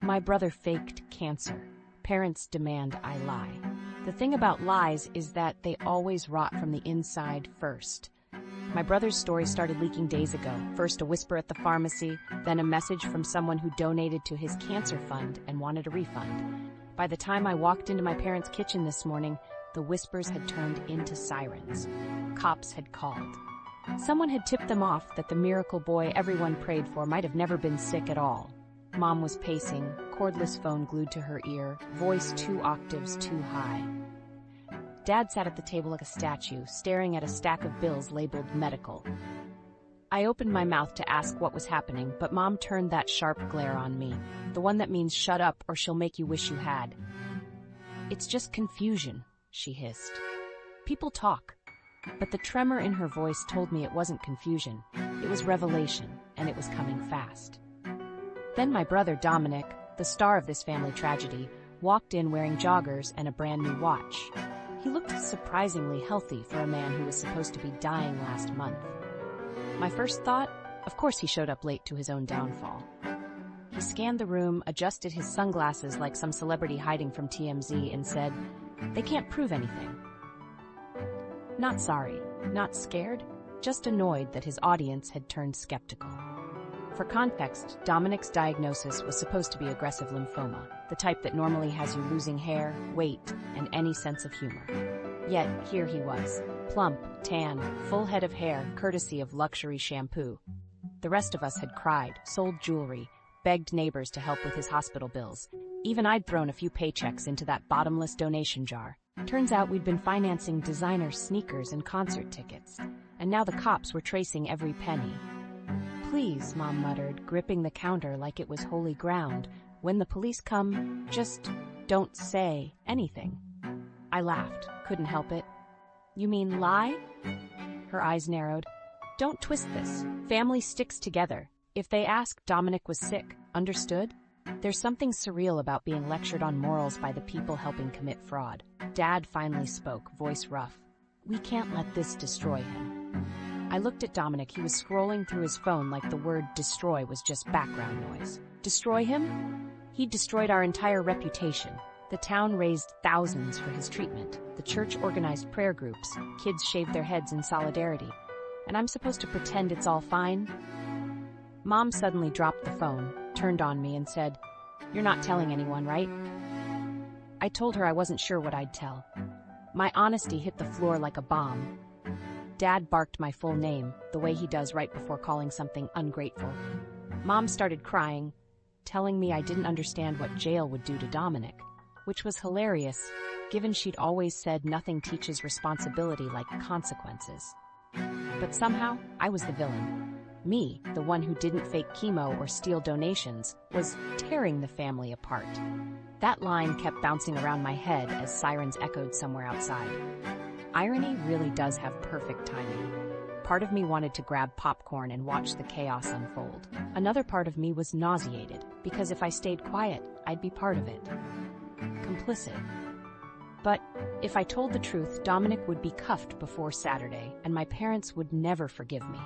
My brother faked cancer. Parents demand I lie. The thing about lies is that they always rot from the inside first. My brother's story started leaking days ago. First a whisper at the pharmacy, then a message from someone who donated to his cancer fund and wanted a refund. By the time I walked into my parents' kitchen this morning, the whispers had turned into sirens. Cops had called. Someone had tipped them off that the miracle boy everyone prayed for might have never been sick at all. Mom was pacing, cordless phone glued to her ear, voice 2 octaves too high. Dad sat at the table like a statue, staring at a stack of bills labeled medical. I opened my mouth to ask what was happening, but Mom turned that sharp glare on me, the one that means shut up or she'll make you wish you had. It's just confusion, she hissed. People talk. But the tremor in her voice told me it wasn't confusion, it was revelation, and it was coming fast. Then my brother Dominic, the star of this family tragedy, walked in wearing joggers and a brand new watch. He looked surprisingly healthy for a man who was supposed to be dying last month. My first thought, of course he showed up late to his own downfall. He scanned the room, adjusted his sunglasses like some celebrity hiding from TMZ, and said, "They can't prove anything." Not sorry, not scared, just annoyed that his audience had turned skeptical. For context, Dominic's diagnosis was supposed to be aggressive lymphoma, the type that normally has you losing hair, weight, and any sense of humor. Yet, here he was, plump, tan, full head of hair, courtesy of luxury shampoo. The rest of us had cried, sold jewelry, begged neighbors to help with his hospital bills. Even I'd thrown a few paychecks into that bottomless donation jar. Turns out we'd been financing designer sneakers and concert tickets, and now the cops were tracing every penny. "Please," Mom muttered, gripping the counter like it was holy ground. "When the police come, just don't say anything." I laughed, couldn't help it. "You mean lie?" Her eyes narrowed. "Don't twist this. Family sticks together. If they ask, Dominic was sick. Understood? There's something surreal about being lectured on morals by the people helping commit fraud." Dad finally spoke, voice rough. "We can't let this destroy him." I looked at Dominic. He was scrolling through his phone like the word destroy was just background noise. Destroy him? He destroyed our entire reputation. The town raised thousands for his treatment. The church organized prayer groups. Kids shaved their heads in solidarity. And I'm supposed to pretend it's all fine? Mom suddenly dropped the phone, turned on me and said, "You're not telling anyone, right?" I told her I wasn't sure what I'd tell. My honesty hit the floor like a bomb. Dad barked my full name, the way he does right before calling something ungrateful. Mom started crying, telling me I didn't understand what jail would do to Dominic, which was hilarious, given she'd always said nothing teaches responsibility like consequences. But somehow, I was the villain. Me, the one who didn't fake chemo or steal donations, was tearing the family apart. That line kept bouncing around my head as sirens echoed somewhere outside. Irony really does have perfect timing. Part of me wanted to grab popcorn and watch the chaos unfold. Another part of me was nauseated, because if I stayed quiet, I'd be part of it. Complicit. But if I told the truth, Dominic would be cuffed before Saturday, and my parents would never forgive me.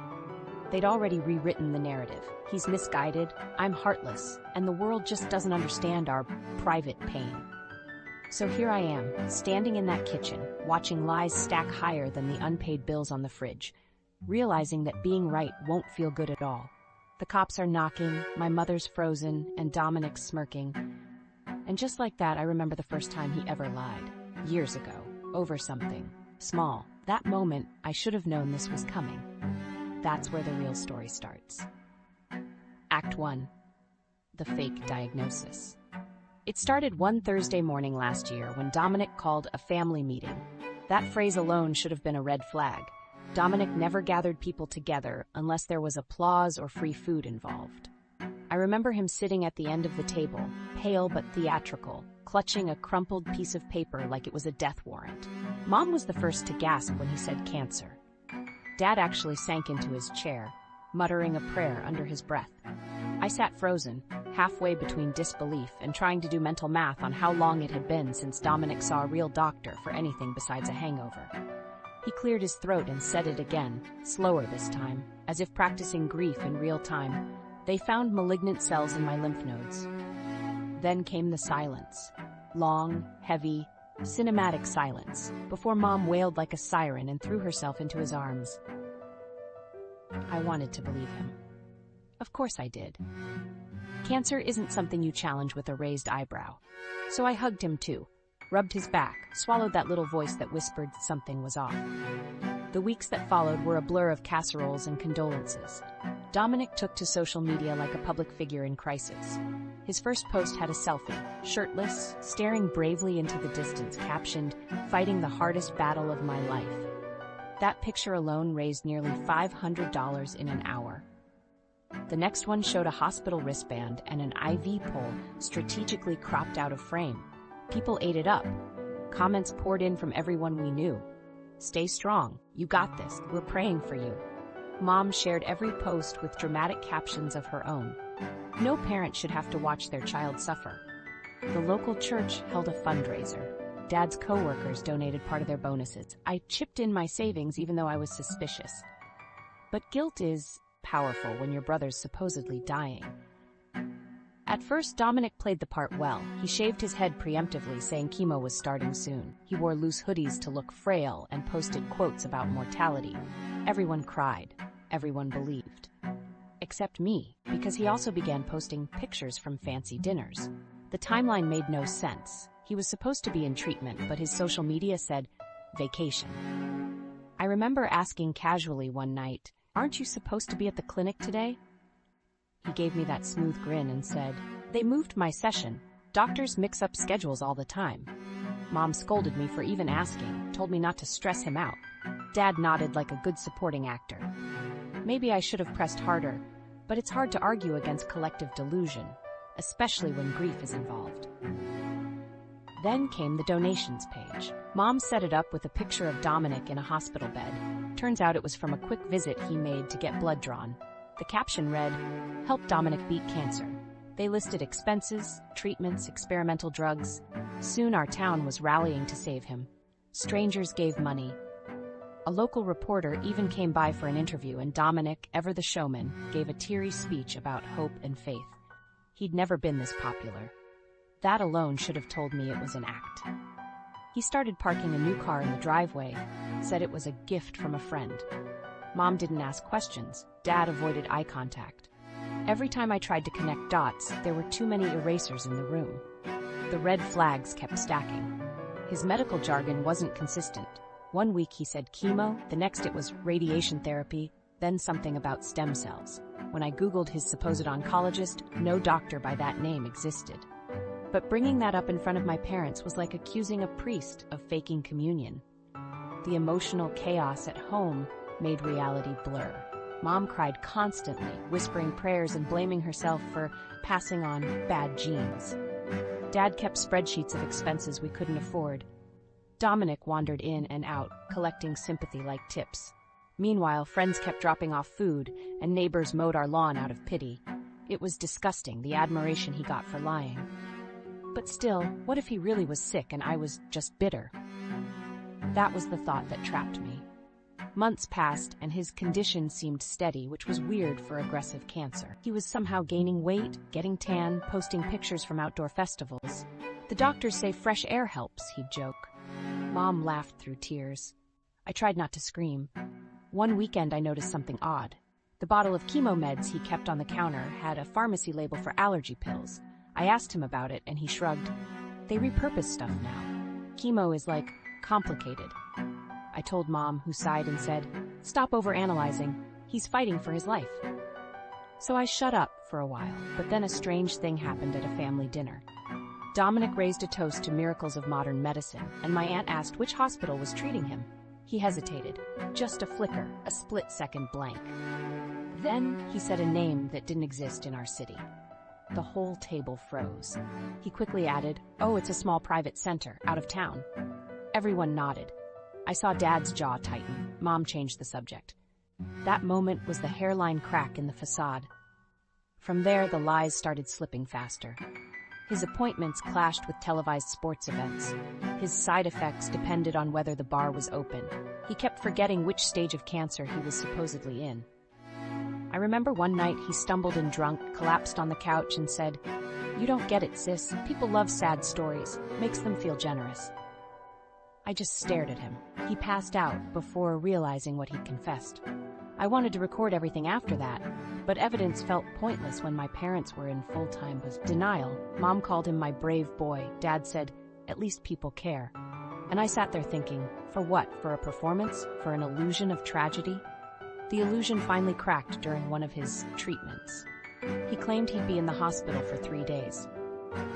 They'd already rewritten the narrative. He's misguided, I'm heartless, and the world just doesn't understand our private pain. So here I am, standing in that kitchen, watching lies stack higher than the unpaid bills on the fridge, realizing that being right won't feel good at all. The cops are knocking, my mother's frozen, and Dominic's smirking. And just like that, I remember the first time he ever lied. Years ago, over something small. That moment, I should have known this was coming. That's where the real story starts. Act 1. The fake diagnosis. It started one Thursday morning last year when Dominic called a family meeting. That phrase alone should have been a red flag. Dominic never gathered people together unless there was applause or free food involved. I remember him sitting at the end of the table, pale but theatrical, clutching a crumpled piece of paper like it was a death warrant. Mom was the first to gasp when he said cancer. Dad actually sank into his chair, muttering a prayer under his breath. I sat frozen, halfway between disbelief and trying to do mental math on how long it had been since Dominic saw a real doctor for anything besides a hangover. He cleared his throat and said it again, slower this time, as if practicing grief in real time. "They found malignant cells in my lymph nodes." Then came the silence. Long, heavy, cinematic silence, before Mom wailed like a siren and threw herself into his arms. I wanted to believe him. Of course I did. Cancer isn't something you challenge with a raised eyebrow. So I hugged him too, rubbed his back, swallowed that little voice that whispered something was off. The weeks that followed were a blur of casseroles and condolences. Dominic took to social media like a public figure in crisis. His first post had a selfie, shirtless, staring bravely into the distance, captioned, "Fighting the hardest battle of my life." That picture alone raised nearly $500 in an hour. The next one showed a hospital wristband and an IV pole strategically cropped out of frame. People ate it up. Comments poured in from everyone we knew. "Stay strong. You got this. We're praying for you." Mom shared every post with dramatic captions of her own. No parent should have to watch their child suffer. The local church held a fundraiser. Dad's co-workers donated part of their bonuses. I chipped in my savings even though I was suspicious. But guilt is powerful when your brother's supposedly dying. At first, Dominic played the part well. He shaved his head preemptively, saying chemo was starting soon. He wore loose hoodies to look frail and posted quotes about mortality. Everyone cried. Everyone believed. Except me, because he also began posting pictures from fancy dinners. The timeline made no sense. He was supposed to be in treatment, but his social media said, "vacation." I remember asking casually one night, "Aren't you supposed to be at the clinic today?" He gave me that smooth grin and said, "They moved my session. Doctors mix up schedules all the time." Mom scolded me for even asking, told me not to stress him out. Dad nodded like a good supporting actor. Maybe I should have pressed harder, but it's hard to argue against collective delusion, especially when grief is involved. Then came the donations page. Mom set it up with a picture of Dominic in a hospital bed. Turns out it was from a quick visit he made to get blood drawn. The caption read, "Help Dominic beat cancer." They listed expenses, treatments, experimental drugs. Soon our town was rallying to save him. Strangers gave money. A local reporter even came by for an interview, and Dominic, ever the showman, gave a teary speech about hope and faith. He'd never been this popular. That alone should have told me it was an act. He started parking a new car in the driveway, said it was a gift from a friend. Mom didn't ask questions. Dad avoided eye contact. Every time I tried to connect dots, there were too many erasers in the room. The red flags kept stacking. His medical jargon wasn't consistent. One week he said chemo, the next it was radiation therapy, then something about stem cells. When I Googled his supposed oncologist, no doctor by that name existed. But bringing that up in front of my parents was like accusing a priest of faking communion. The emotional chaos at home made reality blur. Mom cried constantly, whispering prayers and blaming herself for passing on bad genes. Dad kept spreadsheets of expenses we couldn't afford. Dominic wandered in and out, collecting sympathy like tips. Meanwhile, friends kept dropping off food, and neighbors mowed our lawn out of pity. It was disgusting, the admiration he got for lying. But still, what if he really was sick and I was just bitter? That was the thought that trapped me. Months passed, and his condition seemed steady, which was weird for aggressive cancer. He was somehow gaining weight, getting tan, posting pictures from outdoor festivals. "The doctors say fresh air helps," he'd joke. Mom laughed through tears. I tried not to scream. One weekend I noticed something odd. The bottle of chemo meds he kept on the counter had a pharmacy label for allergy pills. I asked him about it, and he shrugged. "They repurpose stuff now. Chemo is like, complicated." I told Mom, who sighed and said, "Stop overanalyzing. He's fighting for his life." So I shut up for a while, but then a strange thing happened at a family dinner. Dominic raised a toast to miracles of modern medicine, and my aunt asked which hospital was treating him. He hesitated. Just a flicker, a split-second blank. Then he said a name that didn't exist in our city. The whole table froze. He quickly added, "Oh, it's a small private center, out of town." Everyone nodded. I saw Dad's jaw tighten. Mom changed the subject. That moment was the hairline crack in the facade. From there, the lies started slipping faster. His appointments clashed with televised sports events. His side effects depended on whether the bar was open. He kept forgetting which stage of cancer he was supposedly in. I remember one night he stumbled in drunk, collapsed on the couch, and said, You don't get it, sis. People love sad stories. Makes them feel generous. I just stared at him. He passed out before realizing what he'd confessed. I wanted to record everything after that, but evidence felt pointless when my parents were in full-time denial. Mom called him my brave boy. Dad said, at least people care. And I sat there thinking, for what? For a performance? For an illusion of tragedy? The illusion finally cracked during one of his treatments. He claimed he'd be in the hospital for 3 days.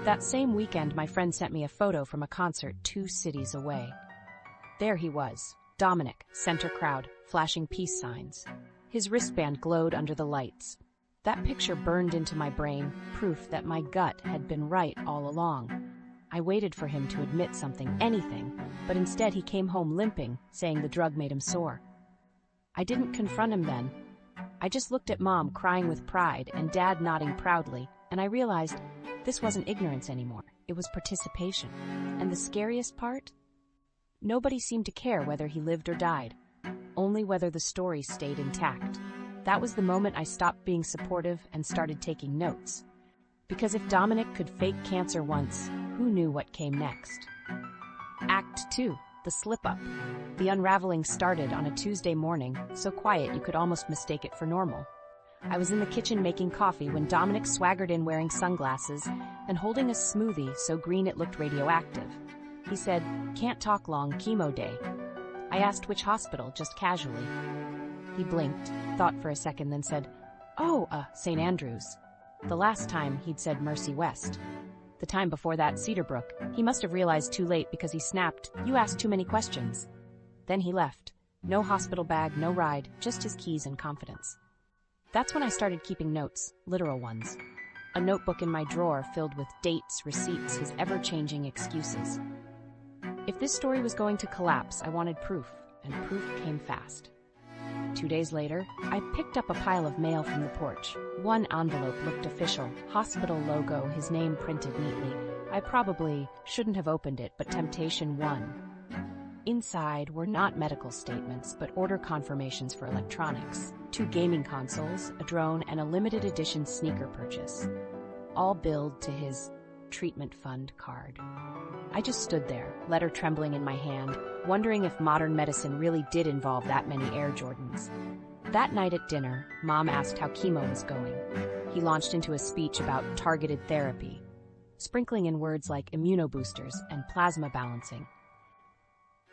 That same weekend, my friend sent me a photo from a concert 2 cities away. There he was, Dominic, center crowd, flashing peace signs. His wristband glowed under the lights. That picture burned into my brain, proof that my gut had been right all along. I waited for him to admit something, anything, but instead he came home limping, saying the drug made him sore. I didn't confront him then. I just looked at Mom crying with pride and Dad nodding proudly, and I realized this wasn't ignorance anymore. It was participation. And the scariest part? Nobody seemed to care whether he lived or died, only whether the story stayed intact. That was the moment I stopped being supportive and started taking notes. Because if Dominic could fake cancer once, who knew what came next? Act 2, the slip-up. The unraveling started on a Tuesday morning, so quiet you could almost mistake it for normal. I was in the kitchen making coffee when Dominic swaggered in wearing sunglasses and holding a smoothie so green it looked radioactive. He said, "Can't talk long, chemo day." I asked which hospital, just casually. He blinked, thought for a second, then said, "Oh, St. Andrews." The last time he'd said Mercy West. The time before that, Cedarbrook. He must have realized too late because he snapped, "You asked too many questions." Then he left. No hospital bag, no ride, just his keys and confidence. That's when I started keeping notes, literal ones. A notebook in my drawer filled with dates, receipts, his ever-changing excuses. If this story was going to collapse, I wanted proof, and proof came fast. 2 days later, I picked up a pile of mail from the porch. One envelope looked official, hospital logo, his name printed neatly. I probably shouldn't have opened it, but temptation won. Inside were not medical statements, but order confirmations for electronics, 2 gaming consoles, a drone, and a limited edition sneaker purchase. All billed to his treatment fund card. I just stood there, letter trembling in my hand, wondering if modern medicine really did involve that many Air Jordans. That night at dinner, Mom asked how chemo was going. He launched into a speech about targeted therapy, sprinkling in words like immunoboosters and plasma balancing.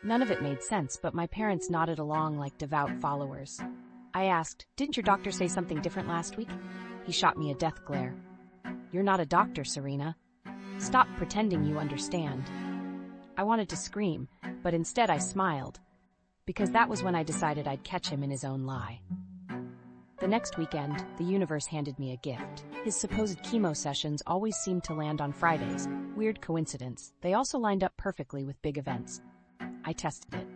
None of it made sense, but my parents nodded along like devout followers. I asked, "Didn't your doctor say something different last week?" He shot me a death glare. "You're not a doctor, Serena. Stop pretending you understand." I wanted to scream, but instead I smiled, because that was when I decided I'd catch him in his own lie. The next weekend, the universe handed me a gift. His supposed chemo sessions always seemed to land on Fridays. Weird coincidence. They also lined up perfectly with big events. I tested it.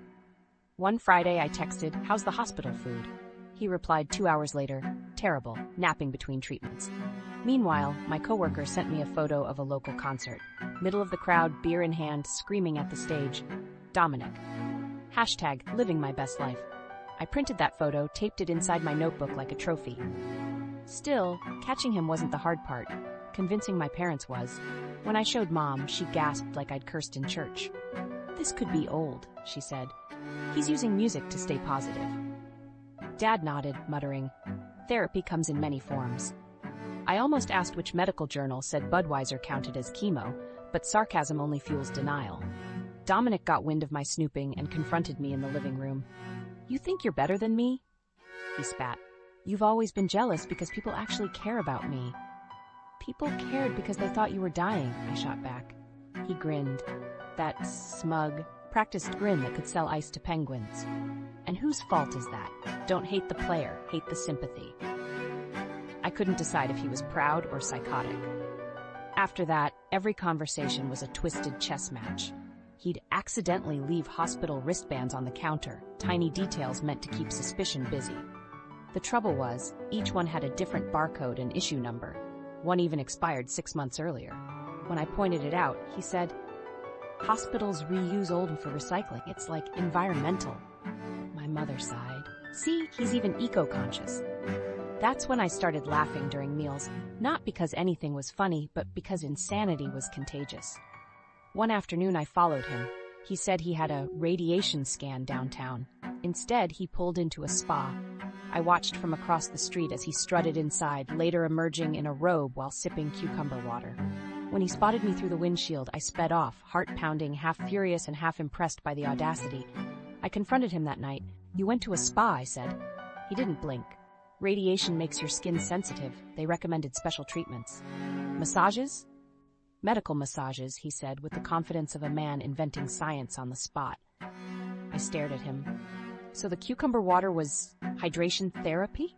One Friday I texted, "How's the hospital food?" He replied 2 hours later, "Terrible, napping between treatments." Meanwhile, my coworker sent me a photo of a local concert. Middle of the crowd, beer in hand, screaming at the stage, Dominic. Hashtag, living my best life. I printed that photo, taped it inside my notebook like a trophy. Still, catching him wasn't the hard part. Convincing my parents was. When I showed Mom, she gasped like I'd cursed in church. "This could be old," she said. "He's using music to stay positive." Dad nodded, muttering, "Therapy comes in many forms." I almost asked which medical journal said Budweiser counted as chemo, but sarcasm only fuels denial. Dominic got wind of my snooping and confronted me in the living room. "You think you're better than me?" He spat. "You've always been jealous because people actually care about me." "People cared because they thought you were dying," I shot back. He grinned. That smug, practiced grin that could sell ice to penguins. And whose fault is that? Don't hate the player, hate the sympathy. I couldn't decide if he was proud or psychotic. After that, every conversation was a twisted chess match. He'd accidentally leave hospital wristbands on the counter, tiny details meant to keep suspicion busy. The trouble was, each one had a different barcode and issue number. One even expired 6 months earlier. When I pointed it out, he said, "Hospitals reuse old for recycling. It's like environmental." My mother sighed. "See, he's even eco-conscious." That's when I started laughing during meals, not because anything was funny, but because insanity was contagious. One afternoon I followed him. He said he had a radiation scan downtown. Instead, he pulled into a spa. I watched from across the street as he strutted inside, later emerging in a robe while sipping cucumber water. When he spotted me through the windshield, I sped off, heart pounding, half furious and half impressed by the audacity. I confronted him that night. "You went to a spa," I said. He didn't blink. "Radiation makes your skin sensitive. They recommended special treatments." "Massages?" "Medical massages," he said, with the confidence of a man inventing science on the spot. I stared at him. "So the cucumber water was hydration therapy?"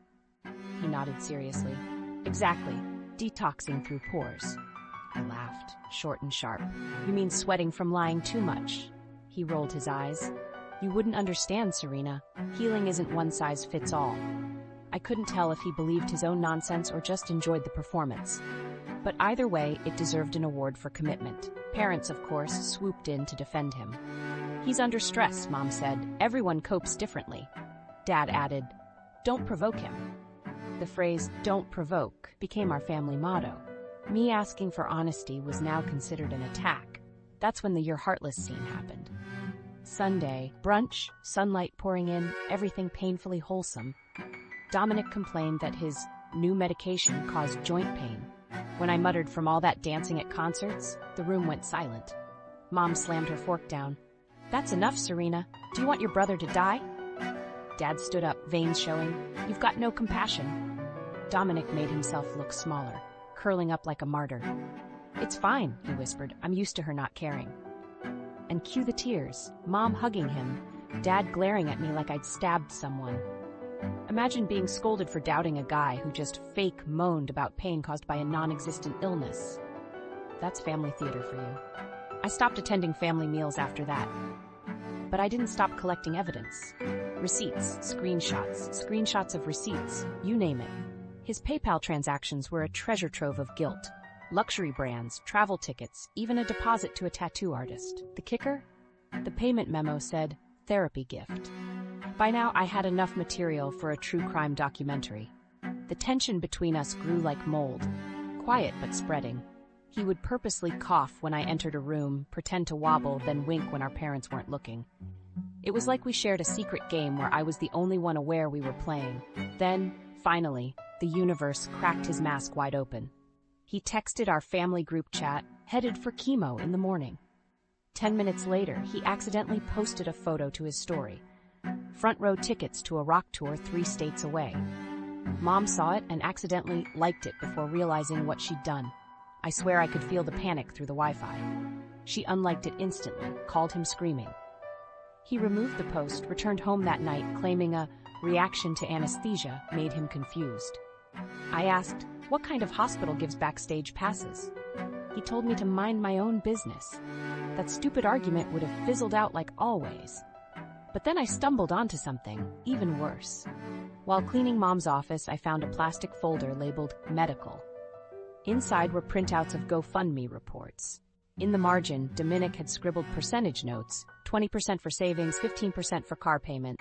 He nodded seriously. "Exactly. Detoxing through pores." I laughed, short and sharp. "You mean sweating from lying too much?" He rolled his eyes. "You wouldn't understand, Serena. Healing isn't one size fits all." I couldn't tell if he believed his own nonsense or just enjoyed the performance. But either way, it deserved an award for commitment. Parents, of course, swooped in to defend him. "He's under stress," Mom said. "Everyone copes differently." Dad added, "Don't provoke him." The phrase, "don't provoke," became our family motto. Me asking for honesty was now considered an attack. That's when the "you're heartless" scene happened. Sunday, brunch, sunlight pouring in, everything painfully wholesome. Dominic complained that his new medication caused joint pain. When I muttered, "From all that dancing at concerts," the room went silent. Mom slammed her fork down. "That's enough, Serena. Do you want your brother to die?" Dad stood up, veins showing. "You've got no compassion." Dominic made himself look smaller, curling up like a martyr. "It's fine," he whispered. "I'm used to her not caring." And cue the tears. Mom hugging him, Dad glaring at me like I'd stabbed someone. Imagine being scolded for doubting a guy who just fake moaned about pain caused by a non-existent illness. That's family theater for you. I stopped attending family meals after that. But I didn't stop collecting evidence. Receipts, screenshots of receipts, you name it. His PayPal transactions were a treasure trove of guilt. Luxury brands, travel tickets, even a deposit to a tattoo artist. The kicker? The payment memo said, "Therapy gift." By now, I had enough material for a true crime documentary. The tension between us grew like mold, quiet but spreading. He would purposely cough when I entered a room, pretend to wobble, then wink when our parents weren't looking. It was like we shared a secret game where I was the only one aware we were playing. Then, finally, the universe cracked his mask wide open. He texted our family group chat, headed for chemo in the morning. 10 minutes later, he accidentally posted a photo to his story. Front row tickets to a rock tour 3 states away. Mom saw it and accidentally liked it before realizing what she'd done. I swear I could feel the panic through the Wi-Fi. She unliked it instantly, called him screaming. He removed the post, returned home that night, claiming a reaction to anesthesia made him confused. I asked, "What kind of hospital gives backstage passes?" He told me to mind my own business. That stupid argument would have fizzled out like always. But then I stumbled onto something even worse. While cleaning Mom's office, I found a plastic folder labeled medical. Inside were printouts of GoFundMe reports. In the margin, Dominic had scribbled percentage notes, 20% for savings, 15% for car payment.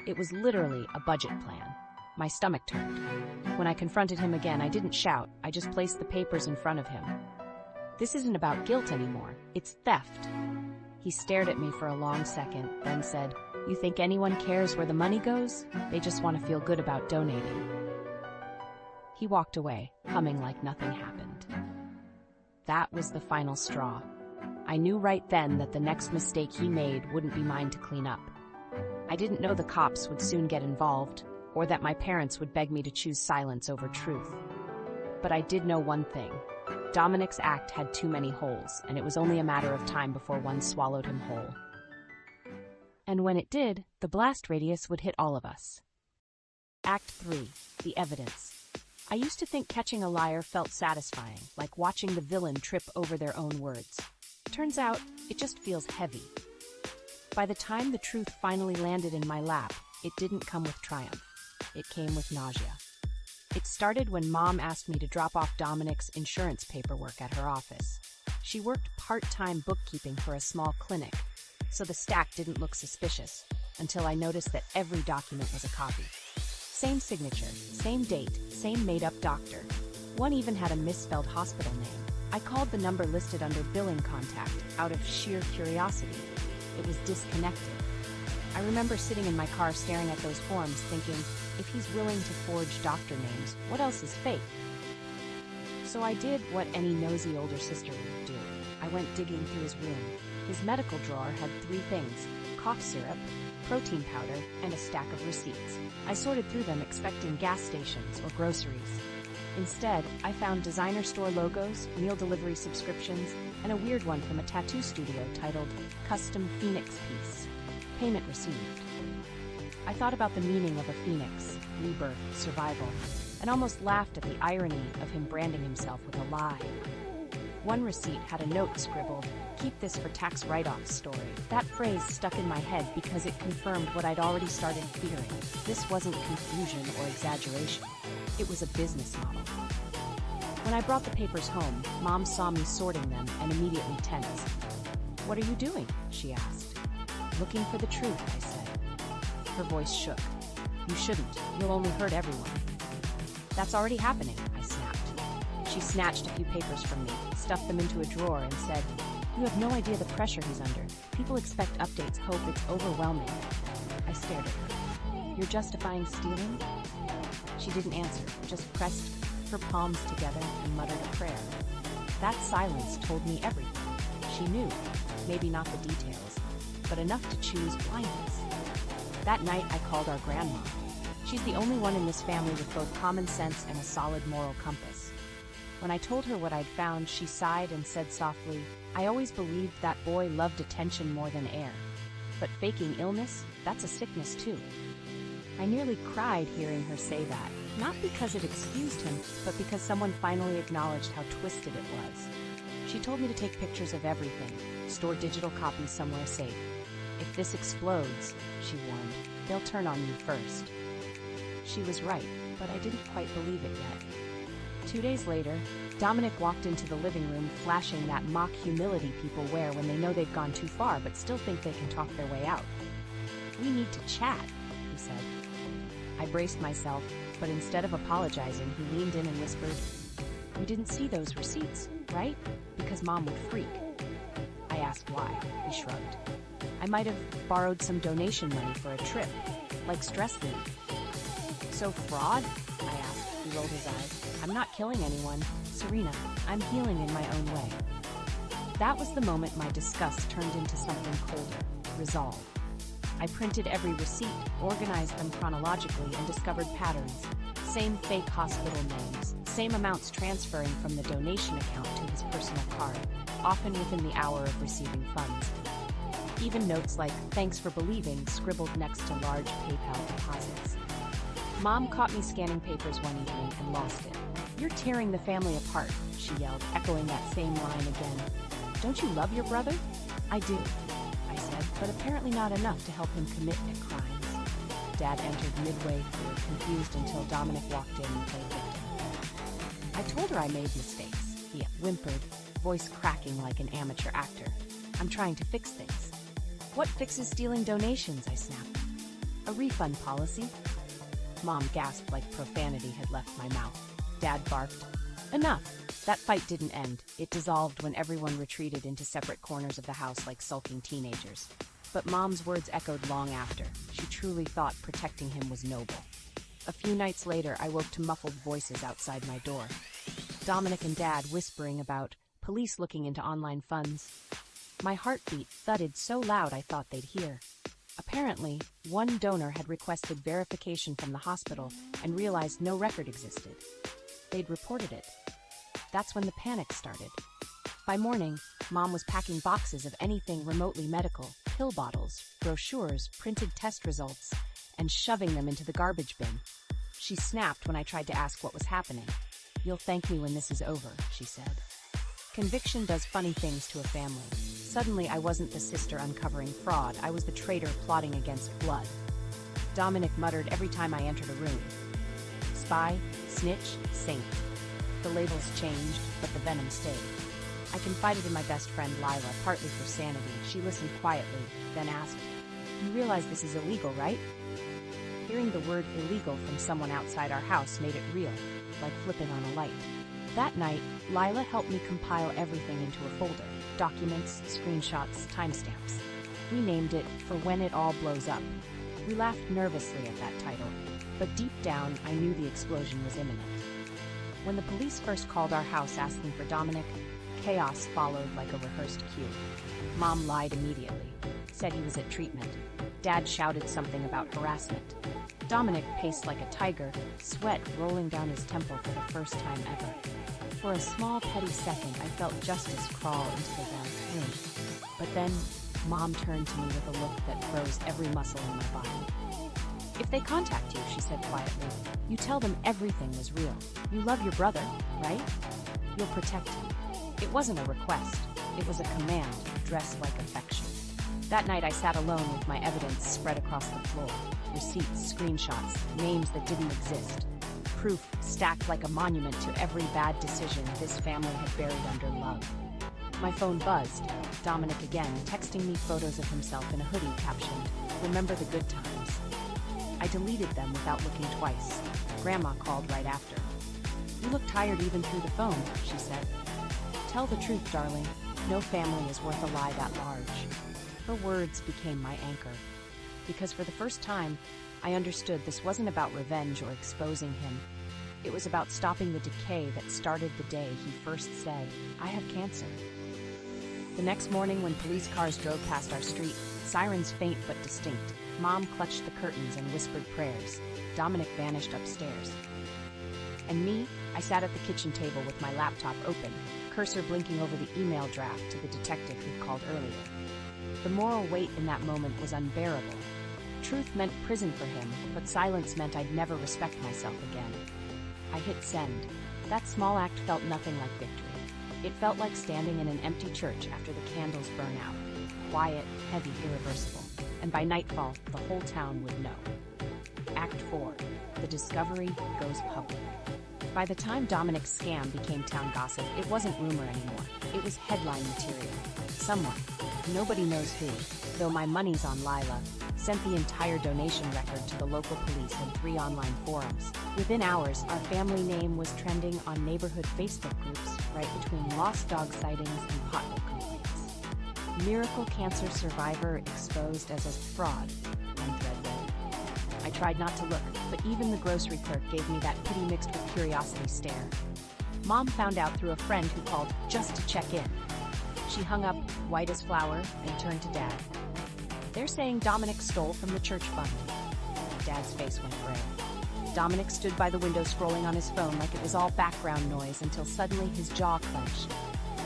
It was literally a budget plan. My stomach turned. When I confronted him again, I didn't shout. I just placed the papers in front of him. "This isn't about guilt anymore. It's theft." He stared at me for a long second, then said, "You think anyone cares where the money goes? They just want to feel good about donating." He walked away, humming like nothing happened. That was the final straw. I knew right then that the next mistake he made wouldn't be mine to clean up. I didn't know the cops would soon get involved, or that my parents would beg me to choose silence over truth. But I did know one thing. Dominic's act had too many holes, and it was only a matter of time before one swallowed him whole. And when it did, the blast radius would hit all of us. Act 3. The evidence. I used to think catching a liar felt satisfying, like watching the villain trip over their own words. Turns out, it just feels heavy. By the time the truth finally landed in my lap, it didn't come with triumph. It came with nausea. It started when Mom asked me to drop off Dominic's insurance paperwork at her office. She worked part-time bookkeeping for a small clinic, so the stack didn't look suspicious, until I noticed that every document was a copy. Same signature, same date, same made-up doctor. One even had a misspelled hospital name. I called the number listed under billing contact out of sheer curiosity. It was disconnected. I remember sitting in my car staring at those forms thinking, if he's willing to forge doctor names, what else is fake? So I did what any nosy older sister would do. I went digging through his room. His medical drawer had 3 things: cough syrup, protein powder, and a stack of receipts. I sorted through them expecting gas stations or groceries. Instead, I found designer store logos, meal delivery subscriptions, and a weird one from a tattoo studio titled Custom Phoenix Piece. Payment received. I thought about the meaning of a phoenix, rebirth, survival, and almost laughed at the irony of him branding himself with a lie. One receipt had a note scribbled, "Keep this for tax write-off story." That phrase stuck in my head because it confirmed what I'd already started fearing. This wasn't confusion or exaggeration. It was a business model. When I brought the papers home, Mom saw me sorting them and immediately tensed. "What are you doing?" she asked. "Looking for the truth," I said. Her voice shook. "You shouldn't. You'll only hurt everyone." "That's already happening," I snapped. She snatched a few papers from me, stuffed them into a drawer, and said, "You have no idea the pressure he's under. People expect updates, hope. It's overwhelming." I stared at her. "You're justifying stealing?" She didn't answer, just pressed her palms together and muttered a prayer. That silence told me everything. She knew, maybe not the details, but enough to choose blindness. That night, I called our grandma. She's the only one in this family with both common sense and a solid moral compass. When I told her what I'd found, she sighed and said softly, "I always believed that boy loved attention more than air. But faking illness, that's a sickness too." I nearly cried hearing her say that, not because it excused him, but because someone finally acknowledged how twisted it was. She told me to take pictures of everything, store digital copies somewhere safe. "If this explodes," she warned, "they'll turn on you first." She was right, but I didn't quite believe it yet. 2 days later, Dominic walked into the living room flashing that mock humility people wear when they know they've gone too far but still think they can talk their way out. "We need to chat," he said. I braced myself, but instead of apologizing, he leaned in and whispered, "You didn't see those receipts, right? Because Mom would freak." I asked why. He shrugged. "I might have borrowed some donation money for a trip, like stress leave." "So fraud?" I asked. He rolled his eyes. "I'm not killing anyone, Serena. I'm healing in my own way." That was the moment my disgust turned into something colder, resolve. I printed every receipt, organized them chronologically, and discovered patterns. Same fake hospital names, same amounts transferring from the donation account to his personal card, often within the hour of receiving funds. Even notes like, "Thanks for believing," scribbled next to large PayPal deposits. Mom caught me scanning papers one evening and lost it. "You're tearing the family apart," she yelled, echoing that same line again. "Don't you love your brother?" "I do," I said, "but apparently not enough to help him commit crimes." Dad entered midway through, confused until Dominic walked in and played victim. "I told her I made mistakes," he whimpered, voice cracking like an amateur actor. "I'm trying to fix things." "What fixes stealing donations?" I snapped. "A refund policy." Mom gasped like profanity had left my mouth. Dad barked, "Enough!" That fight didn't end. It dissolved when everyone retreated into separate corners of the house like sulking teenagers. But Mom's words echoed long after. She truly thought protecting him was noble. A few nights later, I woke to muffled voices outside my door. Dominic and Dad whispering about police looking into online funds. My heartbeat thudded so loud I thought they'd hear. Apparently, one donor had requested verification from the hospital and realized no record existed. They'd reported it. That's when the panic started. By morning, Mom was packing boxes of anything remotely medical, pill bottles, brochures, printed test results, and shoving them into the garbage bin. She snapped when I tried to ask what was happening. "You'll thank me when this is over," she said. Conviction does funny things to a family. Suddenly, I wasn't the sister uncovering fraud. I was the traitor plotting against blood. Dominic muttered every time I entered a room. Spy, snitch, saint. The labels changed, but the venom stayed. I confided in my best friend Lila, partly for sanity. She listened quietly, then asked, "You realize this is illegal, right?" Hearing the word illegal from someone outside our house made it real, like flipping on a light. That night, Lila helped me compile everything into a folder: documents, screenshots, timestamps. We named it For When It All Blows Up. We laughed nervously at that title, but deep down, I knew the explosion was imminent. When the police first called our house asking for Dominic, chaos followed like a rehearsed cue. Mom lied immediately, said he was at treatment. Dad shouted something about harassment. Dominic paced like a tiger, sweat rolling down his temple for the first time ever. For a small, petty second, I felt justice crawl into the room. But then, Mom turned to me with a look that froze every muscle in my body. "If they contact you," she said quietly, "you tell them everything was real. You love your brother, right? You'll protect him." It wasn't a request. It was a command, dressed like affection. That night I sat alone with my evidence spread across the floor. Receipts, screenshots, names that didn't exist. Proof stacked like a monument to every bad decision this family had buried under love. My phone buzzed. Dominic again, texting me photos of himself in a hoodie captioned, "Remember the good times." I deleted them without looking twice. Grandma called right after. "You look tired even through the phone," she said. "Tell the truth, darling. No family is worth a lie that large." Her words became my anchor. Because for the first time, I understood this wasn't about revenge or exposing him. It was about stopping the decay that started the day he first said, "I have cancer." The next morning when police cars drove past our street, sirens faint but distinct, Mom clutched the curtains and whispered prayers. Dominic vanished upstairs. And me, I sat at the kitchen table with my laptop open, cursor blinking over the email draft to the detective who'd called earlier. The moral weight in that moment was unbearable. Truth meant prison for him, but silence meant I'd never respect myself again. I hit send. That small act felt nothing like victory. It felt like standing in an empty church after the candles burn out. Quiet, heavy, irreversible. And by nightfall, the whole town would know. Act 4. The discovery goes public. By the time Dominic's scam became town gossip, it wasn't rumor anymore. It was headline material. Someone, nobody knows who, though my money's on Lila, sent the entire donation record to the local police and 3 online forums. Within hours, our family name was trending on neighborhood Facebook groups, right between lost dog sightings and pothole complaints. Miracle cancer survivor exposed as a fraud, one thread read. I tried not to look, but even the grocery clerk gave me that pity mixed with curiosity stare. Mom found out through a friend who called just to check in. She hung up, white as flour, and turned to Dad. "They're saying Dominic stole from the church fund." Dad's face went gray. Dominic stood by the window scrolling on his phone like it was all background noise until suddenly his jaw clenched.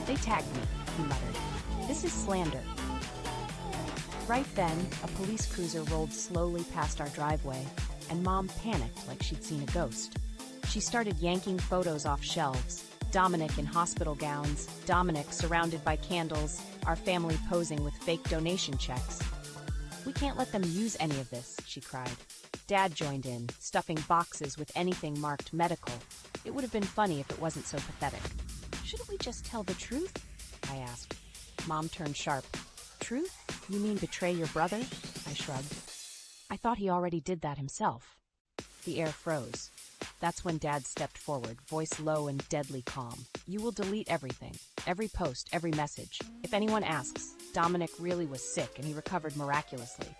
"They tagged me," he muttered. "This is slander." Right then, a police cruiser rolled slowly past our driveway, and Mom panicked like she'd seen a ghost. She started yanking photos off shelves. Dominic in hospital gowns, Dominic surrounded by candles, our family posing with fake donation checks. "We can't let them use any of this," she cried. Dad joined in, stuffing boxes with anything marked medical. It would have been funny if it wasn't so pathetic. "Shouldn't we just tell the truth?" I asked. Mom turned sharp. "Truth? You mean betray your brother?" I shrugged. "I thought he already did that himself." The air froze. That's when Dad stepped forward, voice low and deadly calm. "You will delete everything. Every post, every message. If anyone asks, Dominic really was sick and he recovered miraculously.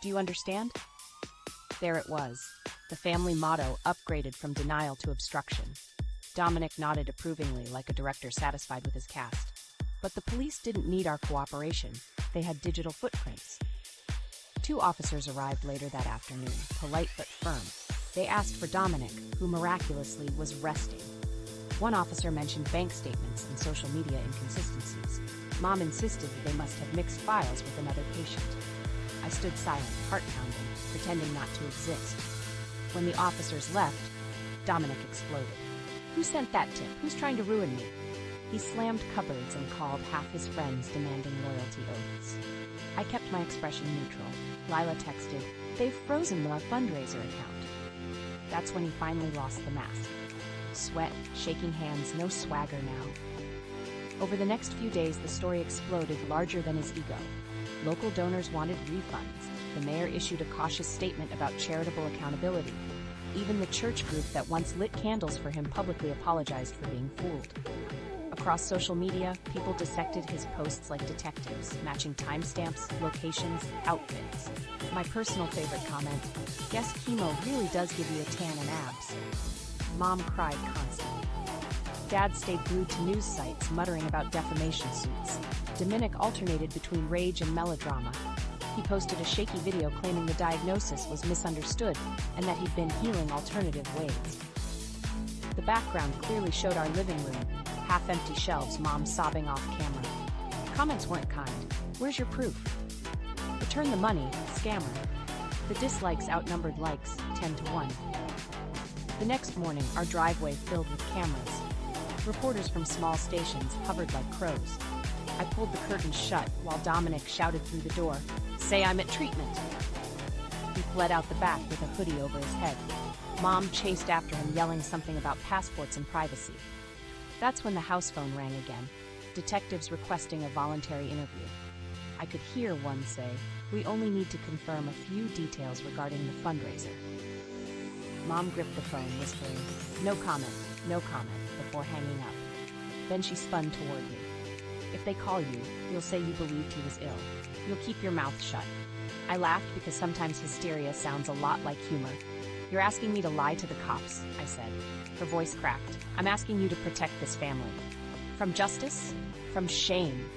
Do you understand?" There it was. The family motto upgraded from denial to obstruction. Dominic nodded approvingly like a director satisfied with his cast. But the police didn't need our cooperation. They had digital footprints. 2 officers arrived later that afternoon, polite but firm. They asked for Dominic, who miraculously was resting. One officer mentioned bank statements and social media inconsistencies. Mom insisted that they must have mixed files with another patient. I stood silent, heart pounding, pretending not to exist. When the officers left, Dominic exploded. "Who sent that tip? Who's trying to ruin me?" He slammed cupboards and called half his friends demanding loyalty oaths. I kept my expression neutral. Lila texted, "They've frozen the fundraiser account." That's when he finally lost the mask. Sweat, shaking hands, no swagger now. Over the next few days, the story exploded larger than his ego. Local donors wanted refunds. the mayor issued a cautious statement about charitable accountability. Even the church group that once lit candles for him publicly apologized for being fooled. Across social media, people dissected his posts like detectives, matching timestamps, locations, outfits. My personal favorite comment, guess chemo really does give you a tan and abs. Mom cried constantly. Dad stayed glued to news sites, muttering about defamation suits. Dominic alternated between rage and melodrama. He posted a shaky video claiming the diagnosis was misunderstood and that he'd been healing alternative ways. The background clearly showed our living room, half-empty shelves, Mom sobbing off camera. Comments weren't kind. Where's your proof? Return the money, scammer. The dislikes outnumbered likes, 10-1. The next morning, our driveway filled with cameras. Reporters from small stations hovered like crows. I pulled the curtains shut while Dominic shouted through the door, "Say I'm at treatment." He fled out the back with a hoodie over his head. Mom chased after him, yelling something about passports and privacy. That's when the house phone rang again, detectives requesting a voluntary interview. I could hear one say, "We only need to confirm a few details regarding the fundraiser." Mom gripped the phone, whispering, no comment," before hanging up. Then she spun toward me. "If they call you, you'll say you believed he was ill. You'll keep your mouth shut." I laughed because sometimes hysteria sounds a lot like humor. "You're asking me to lie to the cops," I said. Her voice cracked. "I'm asking you to protect this family. From justice? From shame."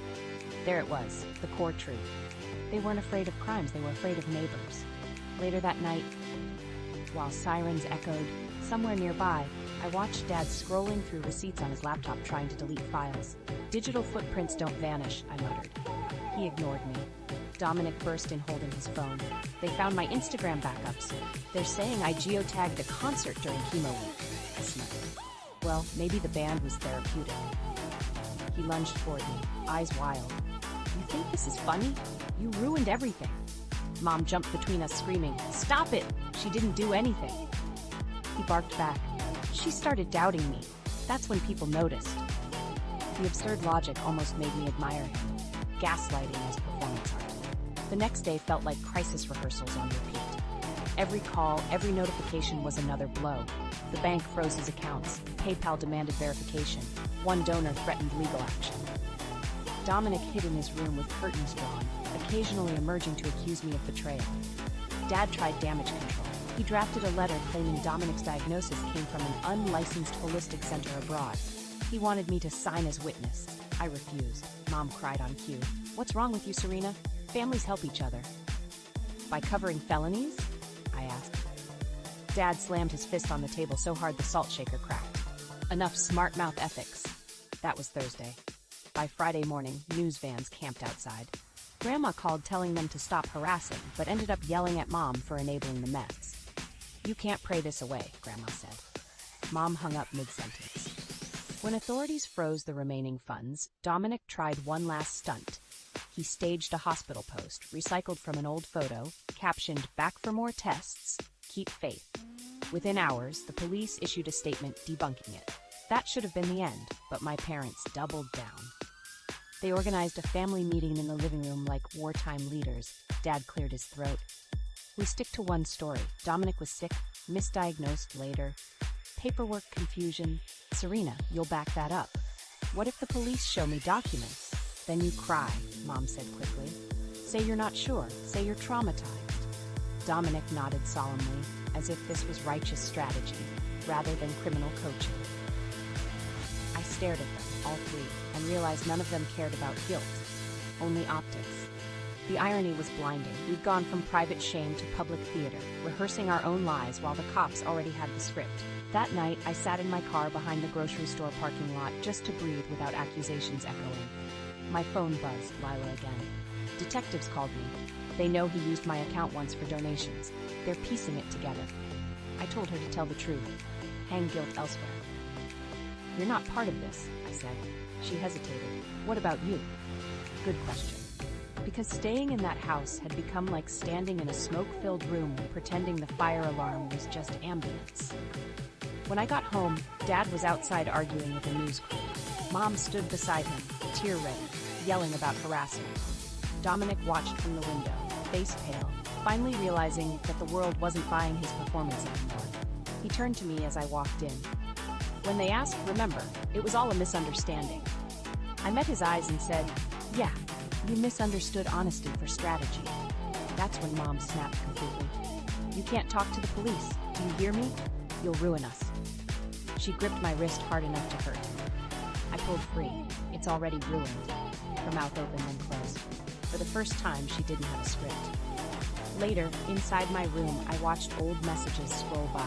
There it was, the core truth. They weren't afraid of crimes, they were afraid of neighbors. Later that night, while sirens echoed, somewhere nearby, I watched Dad scrolling through receipts on his laptop trying to delete files. "Digital footprints don't vanish," I muttered. He ignored me. Dominic burst in holding his phone. "They found my Instagram backups. They're saying I geotagged a concert during chemo week," I snickered. "Well, maybe the band was therapeutic." He lunged toward me, eyes wild. "You think this is funny? You ruined everything." Mom jumped between us, screaming, "Stop it! She didn't do anything." He barked back. "She started doubting me. That's when people noticed." The absurd logic almost made me admire him. Gaslighting as performance art. The next day felt like crisis rehearsals on repeat. Every call, every notification was another blow. The bank froze his accounts. PayPal demanded verification. One donor threatened legal action. Dominic hid in his room with curtains drawn, occasionally emerging to accuse me of betrayal. Dad tried damage control. He drafted a letter claiming Dominic's diagnosis came from an unlicensed holistic center abroad. He wanted me to sign as witness. I refused. Mom cried on cue. "What's wrong with you, Serena? Families help each other." "By covering felonies?" I asked. Dad slammed his fist on the table so hard the salt shaker cracked. "Enough smart mouth ethics." That was Thursday. By Friday morning, news vans camped outside. Grandma called telling them to stop harassing, but ended up yelling at Mom for enabling the mess. "You can't pray this away," Grandma said. Mom hung up mid-sentence. When authorities froze the remaining funds, Dominic tried one last stunt. He staged a hospital post, recycled from an old photo, captioned, "Back for more tests, keep faith." Within hours, the police issued a statement debunking it. That should have been the end, but my parents doubled down. They organized a family meeting in the living room like wartime leaders. Dad cleared his throat. "We stick to one story. Dominic was sick, misdiagnosed later. Paperwork confusion. Serena, you'll back that up. What if the police show me documents? Then you cry," Mom said quickly. "Say you're not sure. Say you're traumatized." Dominic nodded solemnly, as if this was righteous strategy, rather than criminal coaching. I stared at them, all three, and realized none of them cared about guilt, only optics. The irony was blinding. We'd gone from private shame to public theater, rehearsing our own lies while the cops already had the script. That night, I sat in my car behind the grocery store parking lot just to breathe without accusations echoing. My phone buzzed, Lila again. Detectives called me. They know he used my account once for donations. They're piecing it together. I told her to tell the truth. Hang guilt elsewhere. "You're not part of this," I said. She hesitated. "What about you?" Good question. Because staying in that house had become like standing in a smoke-filled room pretending the fire alarm was just ambience. When I got home, Dad was outside arguing with a news crew. Mom stood beside him, tear-ready, yelling about harassment. Dominic watched from the window, face pale, finally realizing that the world wasn't buying his performance anymore. He turned to me as I walked in. When they asked, remember, it was all a misunderstanding. I met his eyes and said, yeah, you misunderstood honesty for strategy. That's when Mom snapped completely. You can't talk to the police. Do you hear me? You'll ruin us. She gripped my wrist hard enough to hurt. I pulled free. It's already ruined. Her mouth open then closed. For the first time, she didn't have a script. Later, inside my room, I watched old messages scroll by.